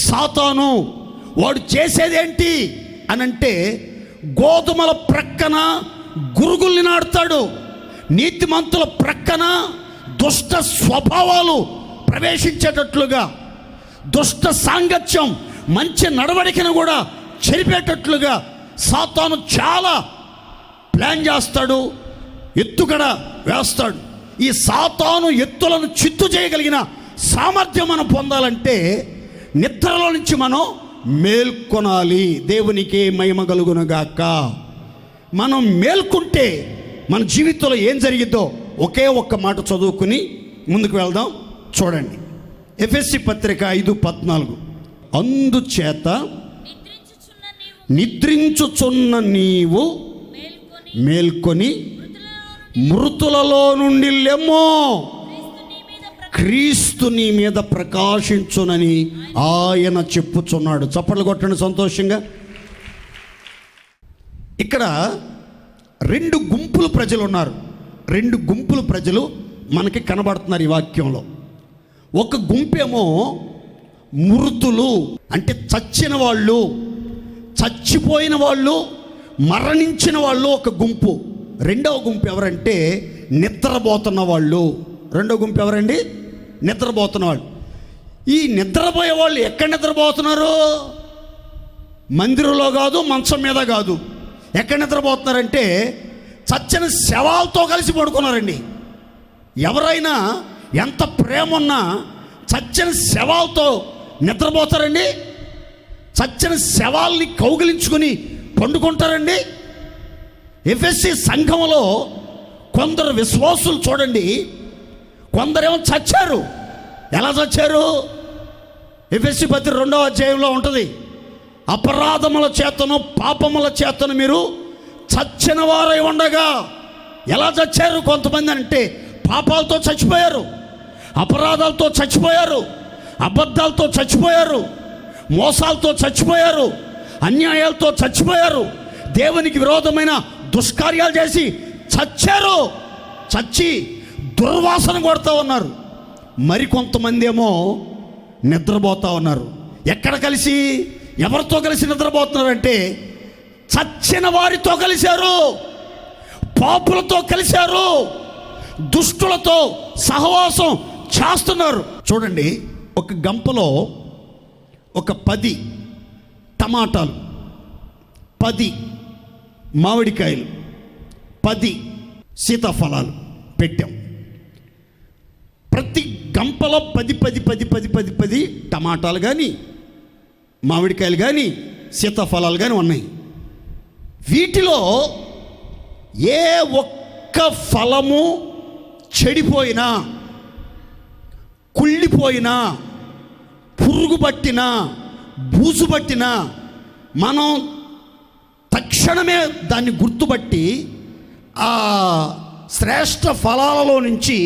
సాతాను. వాడు చేసేదేంటి అనంటే గోధుమల ప్రక్కన గురుగుల్ని నాటుతాడు, నీతిమంతుల ప్రక్కన దుష్ట స్వభావాలు ప్రవేశించేటట్లుగా, దుష్ట సాంగత్యం మంచి నడవడికను కూడా చెరిపేటట్లుగా సాతాను చాలా ప్లాన్ చేస్తాడు, ఎత్తుగడ వేస్తాడు. ఈ సాతాను ఎత్తులను చిత్తు చేయగలిగిన సామర్థ్యం మనం పొందాలంటే నిద్రలో నుంచి మనం మేల్కొనాలి. దేవునికి మహిమ కలుగునుగాక. మనం మేల్కొంటే మన జీవితంలో ఏం జరిగిద్దో ఒకే ఒక్క మాట చదువుకుని ముందుకు వెళ్దాం. చూడండి, ఎఫెసీ పత్రిక 5:14. అందుచేత నిద్రించుచున్న నీవు మేల్కొని మృతులలో నుండి లెమ్మో, క్రీస్తు నీ మీద ప్రకాశించునని ఆయన చెప్పుచున్నాడు. చప్పట్లు కొట్టండి సంతోషంగా. ఇక్కడ 2 గుంపులు ప్రజలు ఉన్నారు. 2 గుంపులు ప్రజలు మనకి కనబడుతున్నారు ఈ వాక్యంలో. ఒక గుంపేమో మృతులు, అంటే చచ్చిన వాళ్ళు, చచ్చిపోయిన వాళ్ళు, మరణించిన వాళ్ళు ఒక గుంపు. రెండవ గుంపు ఎవరంటే నిద్రపోతున్న వాళ్ళు. రెండవ గుంపు ఎవరండి? నిద్రపోతున్న వాళ్ళు. ఈ నిద్రపోయే వాళ్ళు ఎక్కడ నిద్రపోతున్నారు? మందిరంలో కాదు, మంచం మీద కాదు. ఎక్కడ నిద్రపోతున్నారంటే చచ్చిన శవాలతో కలిసి పడుకున్నారండి. ఎవరైనా ఎంత ప్రేమ ఉన్నా చచ్చిన శవాలతో నిద్రపోతారండి? చచ్చిన శవాల్ని కౌగిలించుకుని పండుకుంటారండి? ఎఫెసీ సంఘంలో కొందరు విశ్వాసులు చూడండి, కొందరేమో చచ్చారు. ఎలా చచ్చారు? ఎఫెసీ పత్రిక 2వ అధ్యాయంలో ఉంటుంది. అపరాధముల చేతను పాపముల చేతను మీరు చచ్చిన వారై ఉండగా. ఎలా చచ్చారు? కొంతమంది అంటే పాపాలతో చచ్చిపోయారు, అపరాధాలతో చచ్చిపోయారు, అబద్ధాలతో చచ్చిపోయారు, మోసాలతో చచ్చిపోయారు, అన్యాయాలతో చచ్చిపోయారు, దేవునికి విరోధమైన దుష్కార్యాలు చేసి చచ్చారు. చచ్చి దుర్వాసన కొడుతూ ఉన్నారు. మరికొంతమంది ఏమో నిద్రపోతూ ఉన్నారు. ఎక్కడ కలిసి, ఎవరితో కలిసి నిద్రపోతున్నారంటే చచ్చిన వారితో కలిశారు, పాపులతో కలిశారు, దుష్టులతో సహవాసం చేస్తున్నారు. చూడండి, ఒక గంపలో ఒక 10 టమాటాలు, 10 మామిడికాయలు, 10 సీతాఫలాలు పెట్టాం. ప్రతి గంపలో 10 టమాటాలు కానీ, మామిడికాయలు కానీ, సీతాఫలాలు కానీ ఉన్నాయి. వీటిలో ఏ ఒక్క ఫలము చెడిపోయినా, కుళ్ళిపోయినా, పురుగు పట్టినా, బూజు పట్టినా మనం తక్షణమే దాన్ని గుర్తుపట్టి ఆ శ్రేష్ఠ ఫలాలలో నుంచి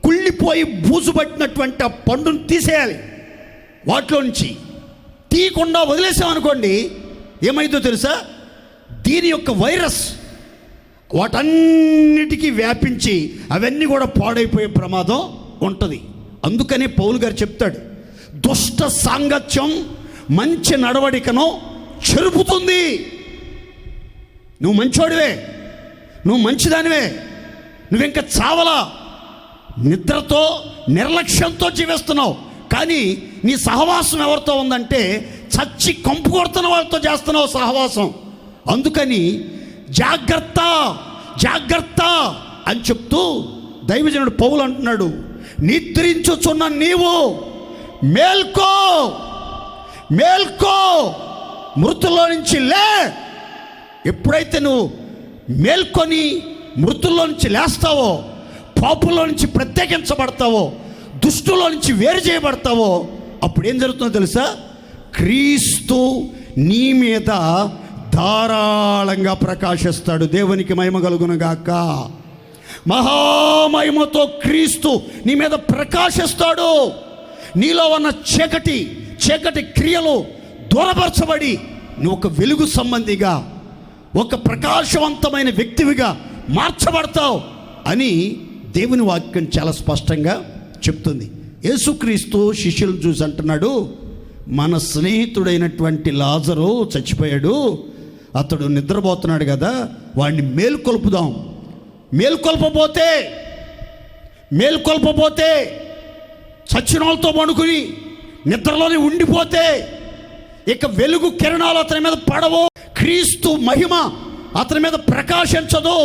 కుళ్ళిపోయి బూజు పట్టినటువంటి ఆ పండును తీసేయాలి. వాటిలో నుంచి తీయకుండా వదిలేసామనుకోండి, ఏమైందో తెలుసా? దీని యొక్క వైరస్ వాటన్నిటికీ వ్యాపించి అవన్నీ కూడా పాడైపోయే ప్రమాదం ఉంటుంది. అందుకనే పౌలు గారు చెప్తాడు, దుష్ట సాంగత్యం మంచి నడవడికను చెరుపుతుంది. నువ్వు మంచోడివే, నువ్వు మంచిదానివే, నువ్వింక చావలా, నిద్రతో నిర్లక్ష్యంతో జీవిస్తున్నావు, కానీ నీ సహవాసం ఎవరితో ఉందంటే చచ్చి కంపు కొడుతున్న వాళ్ళతో చేస్తున్నావు సహవాసం. అందుకని జాగ్రత్త జాగ్రత్త అని చెప్తూ దైవజనుడు పౌలు అంటున్నాడు, నిద్రించుచున్న నీవు మేల్కో, మేల్కో, మృతుల్లో నుంచి లే. ఎప్పుడైతే నువ్వు మేల్కొని మృతుల్లో నుంచి లేస్తావో, పాపుల్లో నుంచి ప్రత్యేకించబడతావో, దుష్టులో నుంచి వేరు చేయబడతావో, అప్పుడు ఏం జరుగుతుందో తెలుసా? క్రీస్తు నీ మీద ధారాళంగా ప్రకాశిస్తాడు. దేవునికి మహిమ కలుగునుగాక. మహామహిమతో క్రీస్తు నీ మీద ప్రకాశిస్తాడు. నీలో ఉన్న చీకటి క్రియలు దూరపరచబడి నువ్వు ఒక వెలుగు సంబంధిగా, ఒక ప్రకాశవంతమైన వ్యక్తివిగా మార్చబడతావు అని దేవుని వాక్యం చాలా స్పష్టంగా చెప్తుంది. యేసుక్రీస్తు శిష్యులను చూసి అంటున్నాడు, మన స్నేహితుడైనటువంటి లాజరు చచ్చిపోయాడు, అతడు నిద్రపోతున్నాడు కదా, వాడిని మేల్కొల్పుదాం. మేల్కొల్పపోతే చచ్చిన వాళ్ళతో పడుకుని నిద్రలోనే ఉండిపోతే ఇక వెలుగు కిరణాలు అతని మీద పడవు, క్రీస్తు మహిమ అతని మీద ప్రకాశించదు.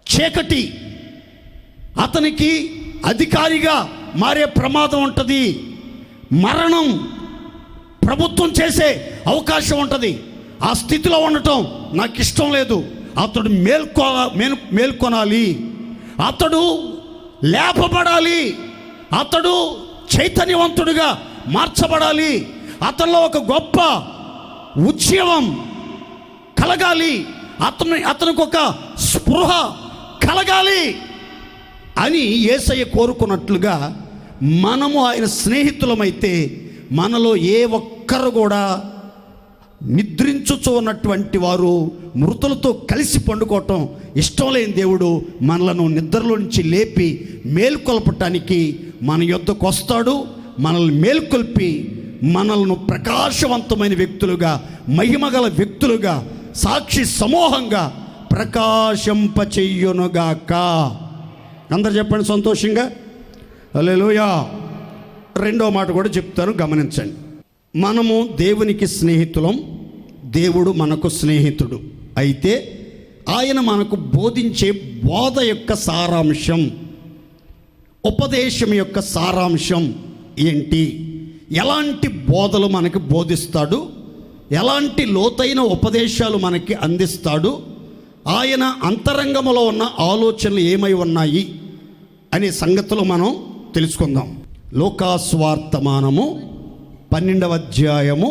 చీకటి అతనికి అధికారిగా మారే ప్రమాదం ఉంటుంది. మరణం ప్రభుత్వం చేసే అవకాశం ఉంటుంది. ఆ స్థితిలో ఉండటం నాకు ఇష్టం లేదు. అతడు మేల్కొనాలి, అతడు లేపబడాలి, అతడు చైతన్యవంతుడిగా మార్చబడాలి, అతనిలో ఒక గొప్ప ఉద్యమం కలగాలి, అతనికి ఒక స్పృహ కలగాలి అని యేసయ్య కోరుకున్నట్లుగా మనము ఆయన స్నేహితులమైతే మనలో ఏ ఒక్కరు కూడా నిద్రించుచూ ఉన్నటువంటి వారు మృతులతో కలిసి పండుకోవటం ఇష్టం లేని దేవుడు మనలను నిద్రలో నుంచి లేపి మేల్కొల్పటానికి మన యొద్దకు వస్తాడు. మనల్ని మేల్కొల్పి మనల్ని ప్రకాశవంతమైన వ్యక్తులుగా, మహిమగల వ్యక్తులుగా, సాక్షి సమూహంగా ప్రకాశింపచెయ్యునుగాక. అందరు చెప్పండి సంతోషంగా హల్లెలూయా. రెండో మాట కూడా చెప్తాను, గమనించండి. మనము దేవునికి స్నేహితులం, దేవుడు మనకు స్నేహితుడు. అయితే ఆయన మనకు బోధించే బోధ యొక్క సారాంశం, ఉపదేశం యొక్క సారాంశం ఏంటి? ఎలాంటి బోధలు మనకి బోధిస్తాడు, ఎలాంటి లోతైన ఉపదేశాలు మనకి అందిస్తాడు, ఆయన అంతరంగంలో ఉన్న ఆలోచనలు ఏమై ఉన్నాయి అనే సంగతులు మనం తెలుసుకుందాం. లోకాస్వార్తమానము 12వ అధ్యాయము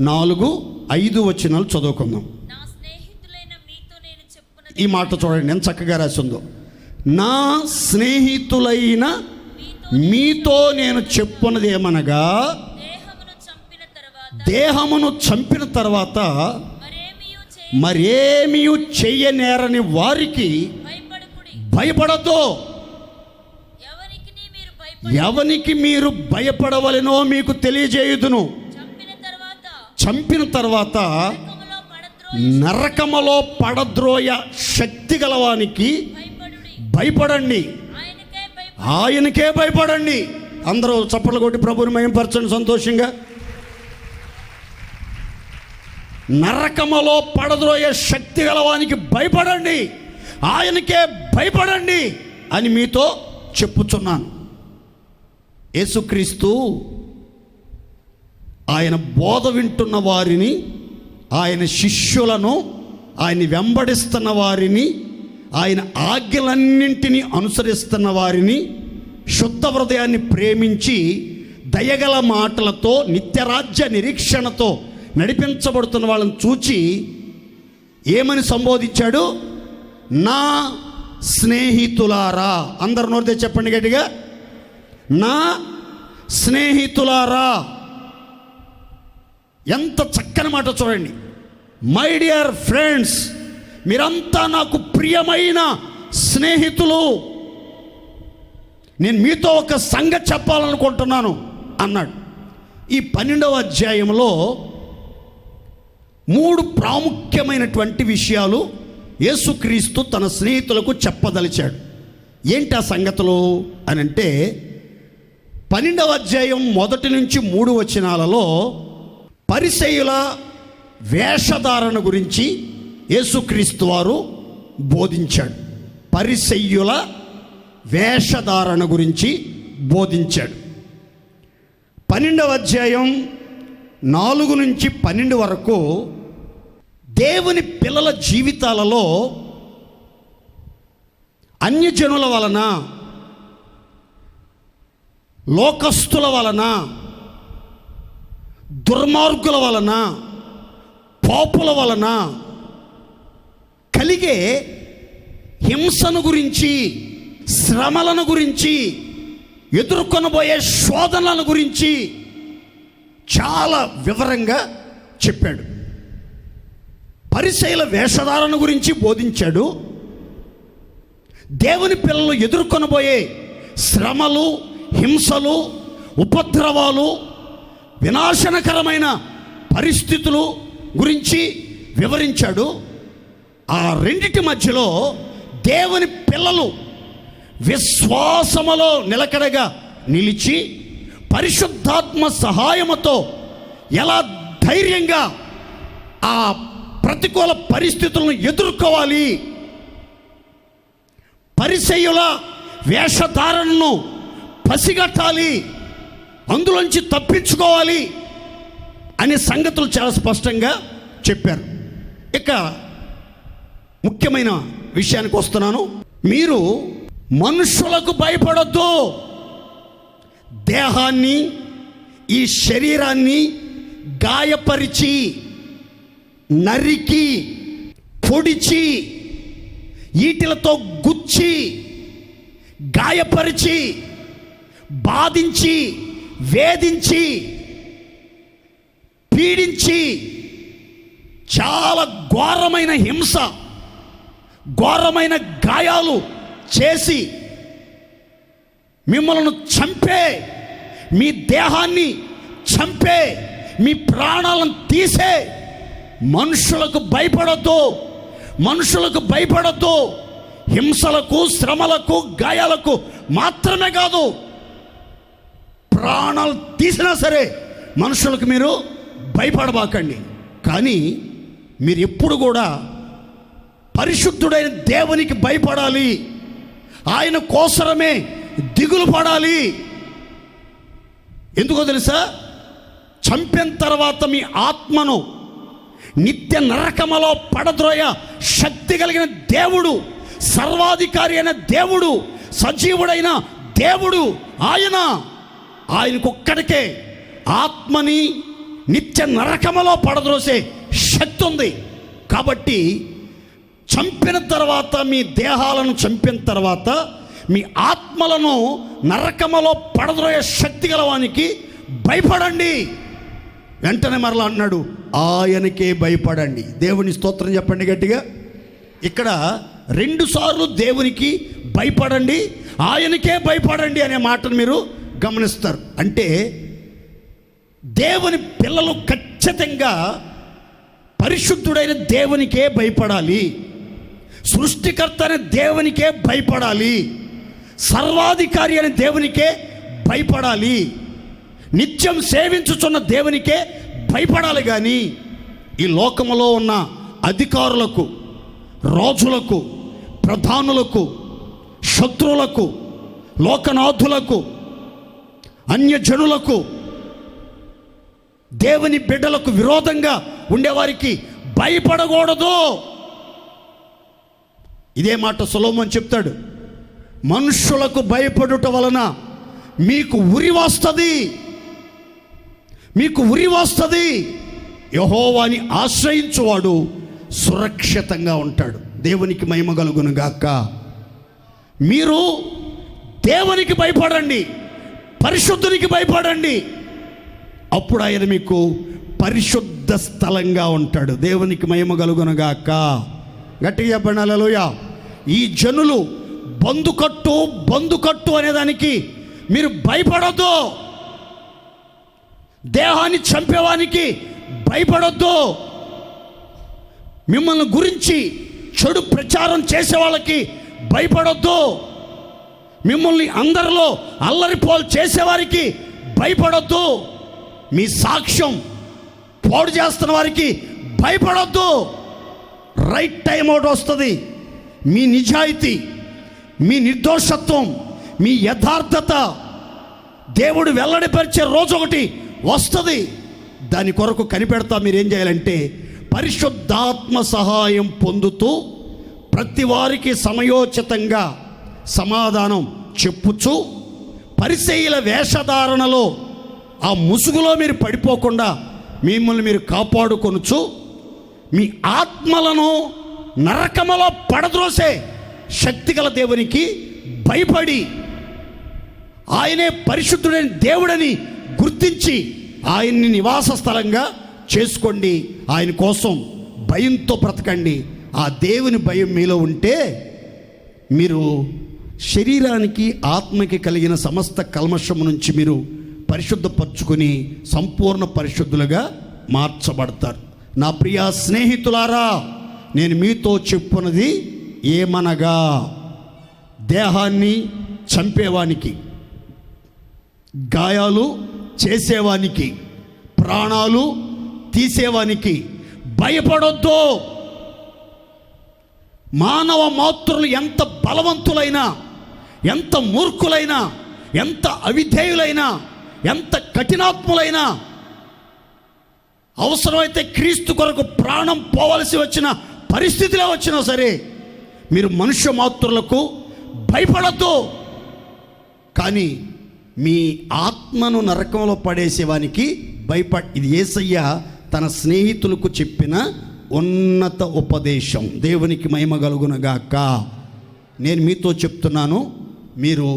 4-5 వచనాలు చదువుకుందాం.
నా స్నేహితులైన మీతో నేను చెప్పున్నది,
ఈ మాట చూడండి ఎంత చక్కగా రాసిందో. నా స్నేహితులైన మీతో నేను చెప్పున్నది ఏమనగా, దేహమును చంపిన తర్వాత మరేమీ చెయ్యనేరని వారికి భయపడద్దు. ఎవనికి మీరు భయపడవలెనో మీకు తెలియజేయుదును. చంపిన తర్వాత నరకములో పడద్రోయ శక్తి గలవానికి భయపడండి, ఆయనకే భయపడండి. అందరూ చప్పట్లు కొట్టి ప్రభువుని మహిమపరచండి సంతోషంగా. నరకములో పడద్రోయ శక్తి గలవానికి భయపడండి, ఆయనకే భయపడండి అని మీతో చెప్పుచున్నాను. యేసుక్రీస్తు ఆయన బోధ వింటున్న వారిని, ఆయన శిష్యులను, ఆయన వెంబడిస్తున్న వారిని, ఆయన ఆజ్ఞలన్నింటినీ అనుసరిస్తున్న వారిని, శుద్ధ హృదయాన్ని ప్రేమించి దయగల మాటలతో నిత్యరాజ్య నిరీక్షణతో నడిపించబడుతున్న వాళ్ళని చూచి ఏమని సంబోధించాడు? నా స్నేహితులారా. అందరు నోరితే చెప్పండి గట్టిగా, నా స్నేహితులారా. ఎంత చక్కని మాట చూడండి. మై డియర్ ఫ్రెండ్స్, మీరంతా నాకు ప్రియమైన స్నేహితులు, నేను మీతో ఒక సంగతి చెప్పాలనుకుంటున్నాను అన్నాడు. ఈ 12వ అధ్యాయంలో 3 ప్రాముఖ్యమైనటువంటి విషయాలు యేసుక్రీస్తు తన స్నేహితులకు చెప్పదలిచాడు. ఏంటి ఆ సంగతులు అని అంటే, 12వ అధ్యాయం 1-3 వచనాలలో పరిసయ్యుల వేషధారణ గురించి యేసుక్రీస్తు వారు బోధించాడు. పరిసయ్యుల వేషధారణ గురించి బోధించాడు. 12వ అధ్యాయం 4-12 వరకు దేవుని పిల్లల జీవితాలలో అన్యజనుల వలన, లోకస్తుల వలన, దుర్మార్గుల వలన, పాపుల వలన కలిగే హింసను గురించి, శ్రమలను గురించి, ఎదుర్కొనబోయే శోధనలను గురించి చాలా వివరంగా చెప్పాడు. పరిసయ్యుల వేషధారణ గురించి బోధించాడు. దేవుని పిల్లలు ఎదుర్కొనబోయే శ్రమలు, హింసలు, ఉపద్రవాలు, వినాశనకరమైన పరిస్థితులు గురించి వివరించాడు. ఆ రెండిటి మధ్యలో దేవుని పిల్లలు విశ్వాసములో నిలకడగా నిలిచి పరిశుద్ధాత్మ సహాయముతో ఎలా ధైర్యంగా ఆ ప్రతికూల పరిస్థితులను ఎదుర్కోవాలి, పరిసయ్యుల వేషధారణను పసిగట్టాలి, అందులోంచి తప్పించుకోవాలి అనే సంగతులు చాలా స్పష్టంగా చెప్పారు. ఇక ముఖ్యమైన విషయానికి వస్తున్నాను. మీరు మనుషులకు భయపడొద్దు. దేహాన్ని, ఈ శరీరాన్ని గాయపరిచి, నరికి, పొడిచి, ఈటెలతో గుచ్చి, గాయపరిచి, బాధించి, వేధించి, పీడించి, చాలా ఘోరమైన హింస, ఘోరమైన గాయాలు చేసి మిమ్మల్ని చంపే, మీ దేహాన్ని చంపే, మీ ప్రాణాలను తీసే మనుషులకు భయపడొద్దు. మనుషులకు భయపడొద్దు. హింసలకు, శ్రమలకు, గాయాలకు మాత్రమే కాదు, ప్రాణాలు తీసినా సరే మనుషులకు మీరు భయపడబాకండి. కానీ మీరు ఎప్పుడు కూడా పరిశుద్ధుడైన దేవునికి భయపడాలి. ఆయన కోసరమే దిగులు పడాలి. ఎందుకో తెలుసా? చంపిన తర్వాత మీ ఆత్మను నిత్య నరకములో పడద్రోయ శక్తి కలిగిన దేవుడు, సర్వాధికారి అయిన దేవుడు, సజీవుడైన దేవుడు ఆయనకొక్కడికే ఆత్మని నిత్య నరకములో పడద్రోసే శక్తి ఉంది. కాబట్టి చంపిన తర్వాత, మీ దేహాలను చంపిన తర్వాత మీ ఆత్మలను నరకములో పడద్రోయే శక్తి గలవానికి భయపడండి. వెంటనే మరలా అన్నాడు, ఆయనకే భయపడండి. దేవుని స్తోత్రం చెప్పండి గట్టిగా. ఇక్కడ 2 సార్లు దేవునికి భయపడండి, ఆయనకే భయపడండి అనే మాటను మీరు గమనిస్తారు. అంటే దేవుని పిల్లలు ఖచ్చితంగా పరిశుద్ధుడైన దేవునికే భయపడాలి, సృష్టికర్త అయిన దేవునికే భయపడాలి, సర్వాధికారి అయిన దేవునికే భయపడాలి, నిత్యం సేవించుచున్న దేవునికే భయపడాలి. కానీ ఈ లోకములో ఉన్న అధికారులకు, రాజులకు, ప్రధానులకు, శత్రువులకు, లోకనాథులకు, అన్యజనులకు, దేవుని బిడ్డలకు విరోధంగా ఉండేవారికి భయపడకూడదు. ఇదే మాట సొలొమోను చెప్తాడు. మనుషులకు భయపడుట వలన మీకు ఉరి వస్తుంది, మీకు ఉరి వస్తుంది. యెహోవాని ఆశ్రయించువాడు సురక్షితంగా ఉంటాడు. దేవునికి మహిమ కలుగును గాక. మీరు దేవునికి భయపడండి, పరిశుద్ధునికి భయపడండి. అప్పుడు ఆయన మీకు పరిశుద్ధ స్థలంగా ఉంటాడు. దేవునికి మహిమ కలుగును గాక. గట్టిగా చెప్పండి హల్లెలూయా. ఈ జనులు బందుకట్టు అనేదానికి మీరు భయపడొద్దు. దేహాన్ని చంపేవానికి భయపడొద్దు. మిమ్మల్ని గురించి చెడు ప్రచారం చేసే వాళ్ళకి భయపడొద్దు. మిమ్మల్ని అందరిలో అల్లరిపోలు చేసేవారికి భయపడొద్దు. మీ సాక్ష్యం పాడు చేస్తున్న వారికి భయపడొద్దు. రైట్ టైం ఒకటి వస్తుంది. మీ నిజాయితీ, మీ నిర్దోషత్వం, మీ యథార్థత దేవుడు వెల్లడిపరిచే రోజు ఒకటి వస్తుంది. దాని కొరకు కనిపెడతా మీరేం చేయాలంటే పరిశుద్ధాత్మ సహాయం పొందుతూ ప్రతి వారికి సమయోచితంగా సమాధానం చెప్పుచు, పరిసయ్యుల వేషధారణలో ఆ ముసుగులో మీరు పడిపోకుండా మిమ్మల్ని మీరు కాపాడుకొనుచు, మీ ఆత్మలను నరకములో పడద్రోసే శక్తిగల దేవునికి భయపడి, ఆయనే పరిశుద్ధుడైన దేవుడని గుర్తించి ఆయన్ని నివాస స్థలంగా చేసుకోండి. ఆయన కోసం భయంతో బ్రతకండి. ఆ దేవుని భయం మీలో ఉంటే మీరు శరీరానికి ఆత్మకి కలిగిన సమస్త కల్మషం నుంచి మీరు పరిశుద్ధపరచుకొని సంపూర్ణ పరిశుద్ధులుగా మార్చబడతారు. నా ప్రియ స్నేహితులారా, నేను మీతో చెప్పున్నది ఏమనగా, దేహాన్ని చంపేవానికి, గాయాలు చేసేవానికి, ప్రాణాలు తీసేవానికి భయపడొద్దు. మానవ మాతృలు ఎంత బలవంతులైనా, ఎంత మూర్ఖులైనా, ఎంత అవిధేయులైనా, ఎంత కఠినాత్ములైనా, అవసరమైతే క్రీస్తు కొరకు ప్రాణం పోవలసి వచ్చిన పరిస్థితిలో వచ్చినా సరే మీరు మనుష్య మాతృలకు భయపడద్దు. కానీ మీ ఆత్మను నరకంలో పడేసేవానికి ఇది యేసయ్య తన స్నేహితులకు చెప్పిన ఉన్నత ఉపదేశం. దేవునికి మహిమ కలుగునగాక. నేను మీతో చెప్తున్నాను, మీరు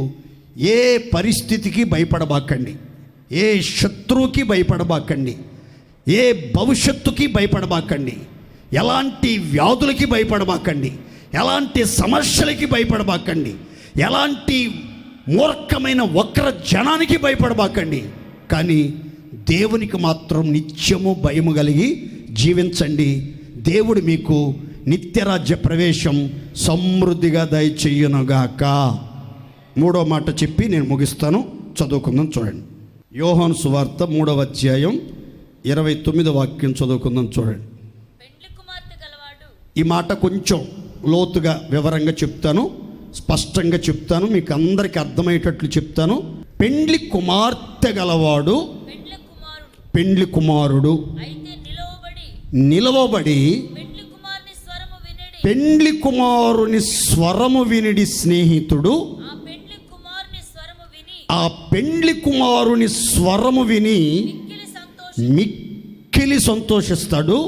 ఏ పరిస్థితికి భయపడబాకండి, ఏ శత్రువుకి భయపడబాకండి, ఏ భవిష్యత్తుకి భయపడబాకండి, ఎలాంటి వ్యాధులకి భయపడబాకండి, ఎలాంటి సమస్యలకి భయపడబాకండి, ఎలాంటి మూర్ఖమైన వక్ర జనానికి భయపడబాకండి. కానీ దేవునికి మాత్రం నిత్యము భయము కలిగి జీవించండి. దేవుడు మీకు నిత్యరాజ్య ప్రవేశం సమృద్ధిగా దయచేయునుగాక. మూడో మాట చెప్పి నేను ముగిస్తాను. చదువుకుందాం, చూడండి. యోహాను సువార్త 3వ అధ్యాయం 29వ వాక్యం చదువుకుందాం, చూడండి.
పెండ్లి కుమార్తె గలవాడు.
ఈ మాట కొంచెం లోతుగా వివరంగా చెప్తాను, స్పష్టంగా చెప్తాను, మీకు అందరికీ అర్థమయ్యేటట్లు చెప్తాను. పెండ్లి కుమార్తె గలవాడు పెండ్లి కుమారుడు
అయితే
నిలవబడి పెండ్లి కుమారుని స్వరము వినిడి స్నేహితుడు ఆ పెండ్లి కుమారుని స్వరము విని మిక్కిలి సంతోషిస్తాడు.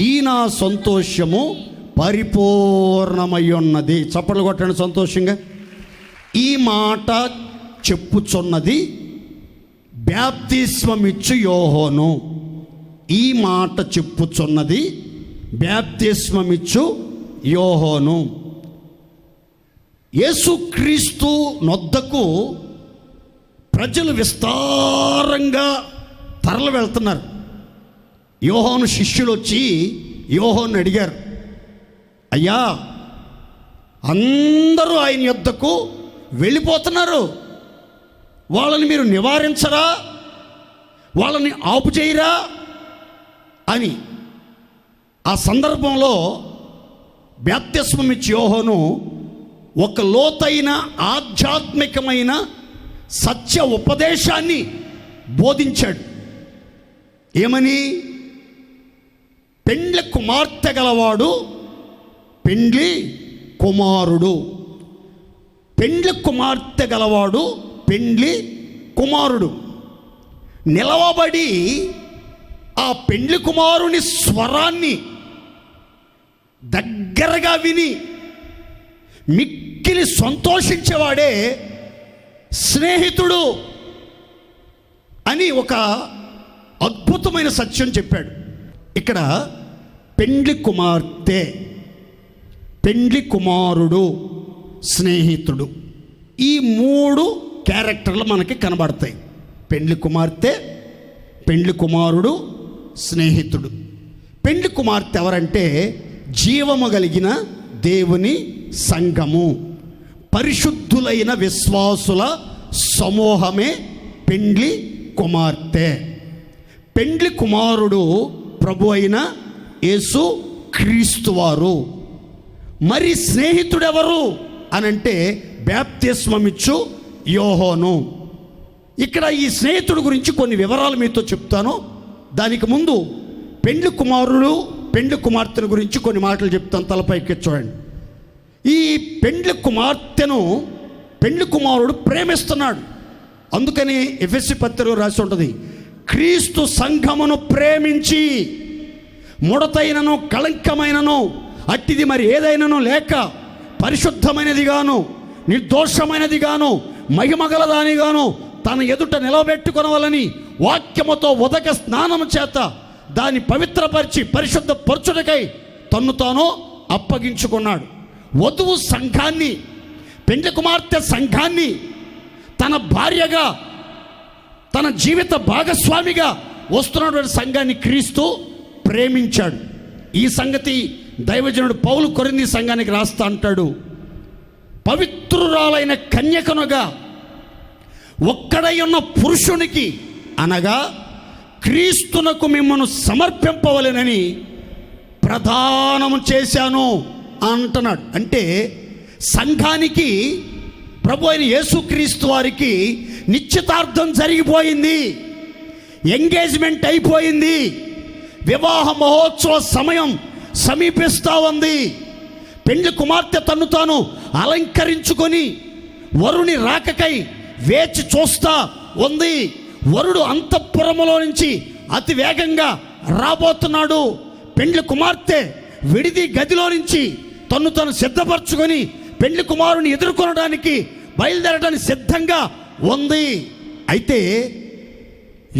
ఈ నా సంతోషము పరిపూర్ణమై ఉన్నది. చప్పట్లు కొట్టండి సంతోషంగా. ఈ మాట చెప్పుచున్నది బాప్తిస్మమిచ్చు యోహాను. ఈ మాట చెప్పుచున్నది బాప్తిస్మమిచ్చు యోహాను. యేసుక్రీస్తు నొద్దకు ప్రజలు విస్తారంగా తరలి వెళ్తున్నారు. యోహాను శిష్యులు వచ్చి యోహాను అడిగారు, అయ్యా, అందరూ ఆయన యొద్దకు వెళ్ళిపోతున్నారు, వాళ్ళని మీరు నివారించరా, వాళ్ళని ఆపు చేయరా అని. ఆ సందర్భంలో బాప్తిస్మమిచ్చు యోహాను ఒక లోతైన ఆధ్యాత్మికమైన సత్య ఉపదేశాన్ని బోధించాడు. ఏమని? పెండ్లి కుమార్తె గలవాడు పెండ్లి కుమారుడు. పెండ్లి కుమార్తె గలవాడు పెండ్లి కుమారుడు. నిలవబడి ఆ పెండ్లి కుమారుని స్వరాన్ని దగ్గరగా విని మిక్కిలి సంతోషించేవాడే స్నేహితుడు అని ఒక అద్భుతమైన సత్యం చెప్పాడు. ఇక్కడ పెండ్లి కుమార్తె, పెండ్లి కుమారుడు, స్నేహితుడు, ఈ 3 క్యారెక్టర్లు మనకి కనబడతాయి. పెండ్లి కుమార్తె, పెండ్లి కుమారుడు, స్నేహితుడు. పెండ్లి కుమార్తె ఎవరంటే జీవము కలిగిన దేవుని సంఘము, పరిశుద్ధులైన విశ్వాసుల సమూహమే పెండ్లి కుమార్తె. పెండ్లి కుమారుడు ప్రభు అయిన యేసు క్రీస్తు వారు. మరి స్నేహితుడెవరు అనంటే బాప్తిస్మమిచ్చు యోహాను. ఇక్కడ ఈ స్నేహితుడి గురించి కొన్ని వివరాలు మీతో చెప్తాను. దానికి ముందు పెండ్లి కుమారుడు పెండ్లి కుమార్తెను గురించి కొన్ని మాటలు చెప్తాను. తలపైకి చూడండి. ఈ పెండ్లి కుమార్తెను పెండ్లి కుమారుడు ప్రేమిస్తున్నాడు. అందుకని ఎఫెసీ పత్రికలో రాసి ఉంటుంది, క్రీస్తు సంఘమును ప్రేమించి ముడతైనను కళంకమైనను అట్టిది మరి ఏదైనాను లేక పరిశుద్ధమైనదిగాను నిర్దోషమైనదిగాను మహిమగలదానిగాను తన ఎదుట నిలబెట్టుకొనవలని వాక్యముతో ఉదక స్నానము చేత దాన్ని పవిత్రపరిచి పరిశుద్ధపరచుటకై తన్ను తాను అప్పగించుకున్నాడు. వధువు సంఘాన్ని, పెండ్లి కుమార్తె సంఘాన్ని తన భార్యగా, తన జీవిత భాగస్వామిగా వస్తున్నటువంటి సంఘాన్ని క్రీస్తు ప్రేమించాడు. ఈ సంగతి దైవజనుడు పౌలు కొరింథీ సంఘానికి రాస్తా అంటాడు, పవిత్రురాలైన కన్యకనుగా ఒక్కడై ఉన్న పురుషునికి అనగా క్రీస్తునకు మిమ్మల్ని సమర్పింపవలెనని ప్రదానము చేశాను అంటున్నాడు. అంటే సంఘానికి ప్రభు అయిన యేసుక్రీస్తు వారికి నిశ్చితార్థం జరిగిపోయింది, ఎంగేజ్మెంట్ అయిపోయింది, వివాహ మహోత్సవ సమయం సమీపిస్తూ ఉంది. పెండ్లి కుమార్తె తన్ను తాను అలంకరించుకొని వరుని రాకకై వేచి చూస్తా ఉంది. వరుడు అంతఃపురములో నుంచి అతి వేగంగా రాబోతున్నాడు. పెండ్లి కుమార్తె విడిది గదిలో నుంచి తన్ను తాను సిద్ధపరచుకొని పెండ్లి కుమారుని ఎదుర్కొనడానికి బయలుదేరడానికి సిద్ధంగా ఉంది. అయితే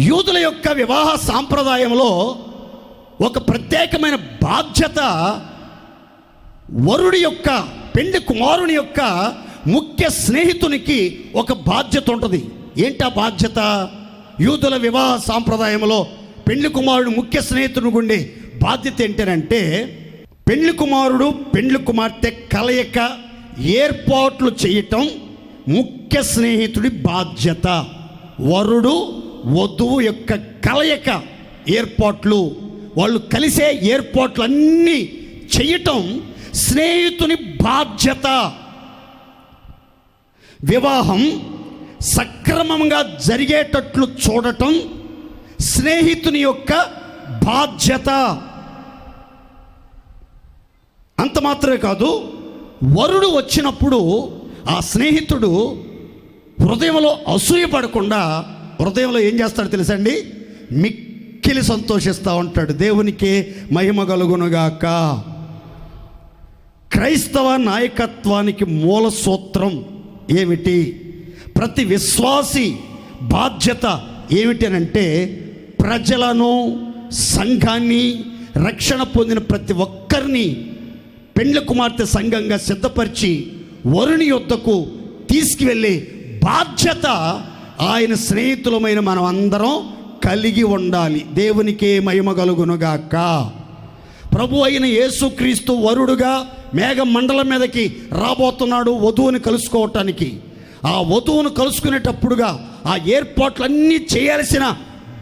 యూదుల యొక్క వివాహ సాంప్రదాయంలో ఒక ప్రత్యేకమైన బాధ్యత వరుడి యొక్క, పెండ్లి కుమారుని యొక్క ముఖ్య స్నేహితునికి ఒక బాధ్యత ఉంటుంది. ఏంటి ఆ బాధ్యత? యూదుల వివాహ సాంప్రదాయంలో పెండ్లి కుమారుడు ముఖ్య స్నేహితుని గుండే బాధ్యత ఏంటంటే, పెండ్లి కుమారుడు పెండ్లి కుమార్తె కలయిక ఏర్పాట్లు చేయటం ముఖ్య స్నేహితుడి బాధ్యత. వరుడు వధువు యొక్క కలయిక ఏర్పాట్లు, వాళ్ళు కలిసే ఏర్పాట్లు అన్నీ చేయటం స్నేహితుని బాధ్యత. వివాహం సక్రమంగా జరిగేటట్లు చూడటం స్నేహితుని యొక్క బాధ్యత. అంత మాత్రమే కాదు, వరుడు వచ్చినప్పుడు ఆ స్నేహితుడు హృదయంలో అసూయపడకుండా హృదయంలో ఏం చేస్తాడు తెలుసండి? మిక్కిలి సంతోషిస్తూ ఉంటాడు. దేవునికి మహిమ కలుగునుగాక. క్రైస్తవ నాయకత్వానికి మూల సూత్రం ఏమిటి? ప్రతి విశ్వాసి బాధ్యత ఏమిటి అంటే, ప్రజలను, సంఘాన్ని, రక్షణ పొందిన ప్రతి ఒక్కరిని పెండ్లి కుమార్తె సంఘంగా సిద్ధపరిచి వరుని యొద్దకు తీసుకువెళ్ళే బాధ్యత ఆయన స్నేహితులమైన మనం అందరం కలిగి ఉండాలి. దేవునికే మహిమ కలుగునుగాక. ప్రభు అయిన యేసుక్రీస్తు వరుడుగా మేఘ మండలం మీదకి రాబోతున్నాడు వధువుని కలుసుకోవటానికి. ఆ వధువును కలుసుకునేటప్పుడుగా ఆ ఏర్పాట్లన్నీ చేయాల్సిన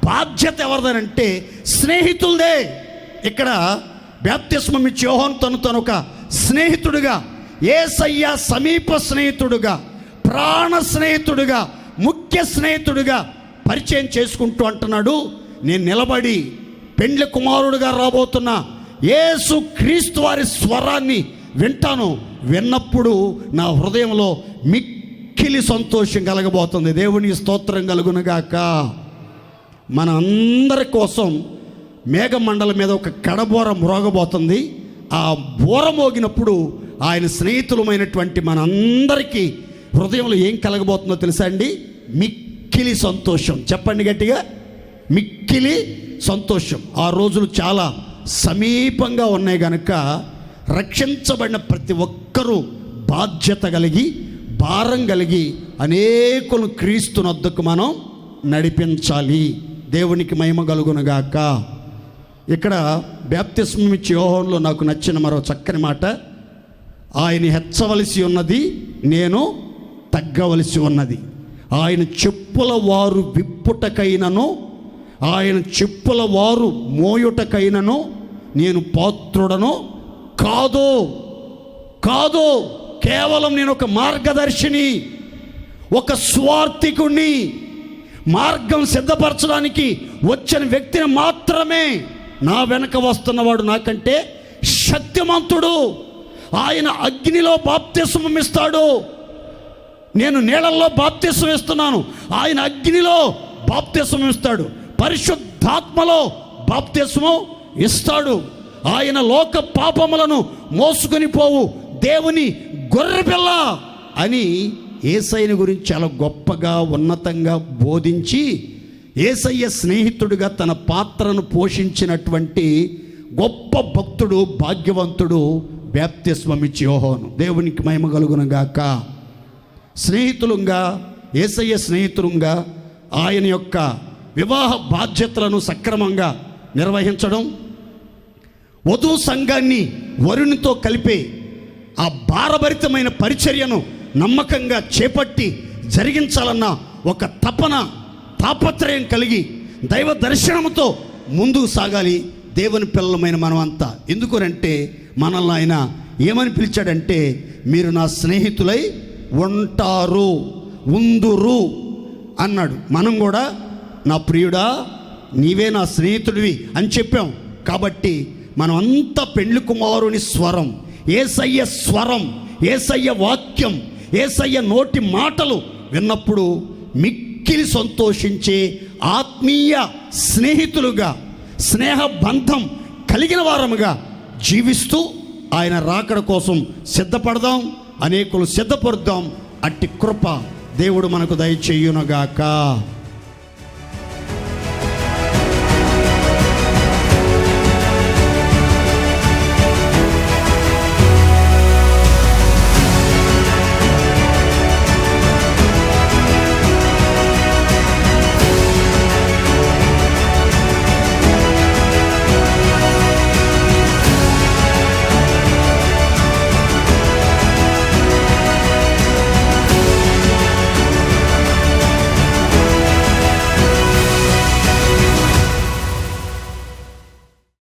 బాధ్యత ఎవరిదనంటే స్నేహితులదే. ఇక్కడ బాప్తిస్మం ఇచ్చి యోహాను తను ఒక స్నేహితుడుగా, యేసయ్య సమీప స్నేహితుడుగా, ప్రాణ స్నేహితుడుగా, ముఖ్య స్నేహితుడుగా పరిచయం చేసుకుంటూ అంటున్నాడు, నేను నిలబడి పెండ్లి కుమారుడుగా రాబోతున్న యేసు క్రీస్తు వారి స్వరాన్ని వింటాను. విన్నప్పుడు నా హృదయంలో మిక్కిలి సంతోషం కలగబోతుంది. దేవుని స్తోత్రం కలుగునుగాక. మన అందరి కోసం మేఘమండలం మీద ఒక కడబోర మ్రోగబోతుంది. ఆ బోర మోగినప్పుడు ఆయన స్నేహితులమైనటువంటి మనందరికీ హృదయంలో ఏం కలగబోతుందో తెలుసా అండి? మిక్కిలి సంతోషం. చెప్పండి గట్టిగా, మిక్కిలి సంతోషం. ఆ రోజులు చాలా సమీపంగా ఉన్నాయి కనుక రక్షించబడిన ప్రతి ఒక్కరూ బాధ్యత కలిగి, భారం కలిగి అనేకులు క్రీస్తునొద్దకు మనం నడిపించాలి. దేవునికి మహిమ కలుగునుగాక. ఇక్కడ బాప్తిస్మం ఇచ్చే యోహానులో నాకు నచ్చిన మరో చక్కని మాట, ఆయన హెచ్చవలసి ఉన్నది, నేను తగ్గవలసి ఉన్నది. ఆయన చెప్పుల వారు విప్పుటకైనను, ఆయన చెప్పుల వారు మోయుటకైనను నేను పాత్రుడను కాదు. కేవలం నేను ఒక మార్గదర్శిని, ఒక స్వార్థికుణ్ణి, మార్గం సిద్ధపరచడానికి వచ్చిన వ్యక్తిని మాత్రమే. నా వెనక వస్తున్నవాడు నాకంటే శక్తిమంతుడు. ఆయన అగ్నిలో బాప్తిస్మం ఇస్తాడు, నేను నీళ్ళల్లో బాప్తిస్మం ఇస్తున్నాను. ఆయన అగ్నిలో బాప్తిస్మం ఇస్తాడు, పరిశుద్ధాత్మలో బాప్తిస్మం ఇస్తాడు. ఆయన లోక పాపములను మోసుకొని పోవు దేవుని గొర్రెపిల్ల అని యేసయ్యని గురించి చాలా గొప్పగా ఉన్నతంగా బోధించి యేసయ్య స్నేహితుడిగా తన పాత్రను పోషించినటువంటి గొప్ప భక్తుడు, భాగ్యవంతుడు బాప్తిస్మమిచ్చి యోహాను. దేవునికి మహిమ కలుగునగాక. స్నేహితులుగా, యేసయ్య స్నేహితులుగా ఆయన యొక్క వివాహ బాధ్యతలను సక్రమంగా నిర్వహించడం, వధూ సంఘాన్ని వరునితో కలిపే ఆ భారభరితమైన పరిచర్యను నమ్మకంగా చేపట్టి జరిగించాలన్న ఒక తపన, తాపత్రయం కలిగి దైవ దర్శనంతో ముందుకు సాగాలి దేవుని పిల్లలమైన మనం అంతా. ఎందుకనంటే మనల్ని ఆయన ఏమని పిలిచాడంటే, మీరు నా స్నేహితులై ఉంటారు, ఉందురు అన్నాడు. మనం కూడా నా ప్రియుడా నీవే నా స్నేహితుడివి అని చెప్పాం. కాబట్టి మనం అంతా పెండ్లి కుమారుని స్వరం, యేసయ్య స్వరం, యేసయ్య వాక్యం, యేసయ్య నోటి మాటలు విన్నప్పుడు మిక్కిలి సంతోషించే ఆత్మీయ స్నేహితులుగా, స్నేహ బంధం కలిగిన వారముగా జీవిస్తూ ఆయన రాకడ కోసం సిద్ధపడదాం, అనేకులు సిద్ధపడదాం. అట్టి కృప దేవుడు మనకు దయచేయునుగాక.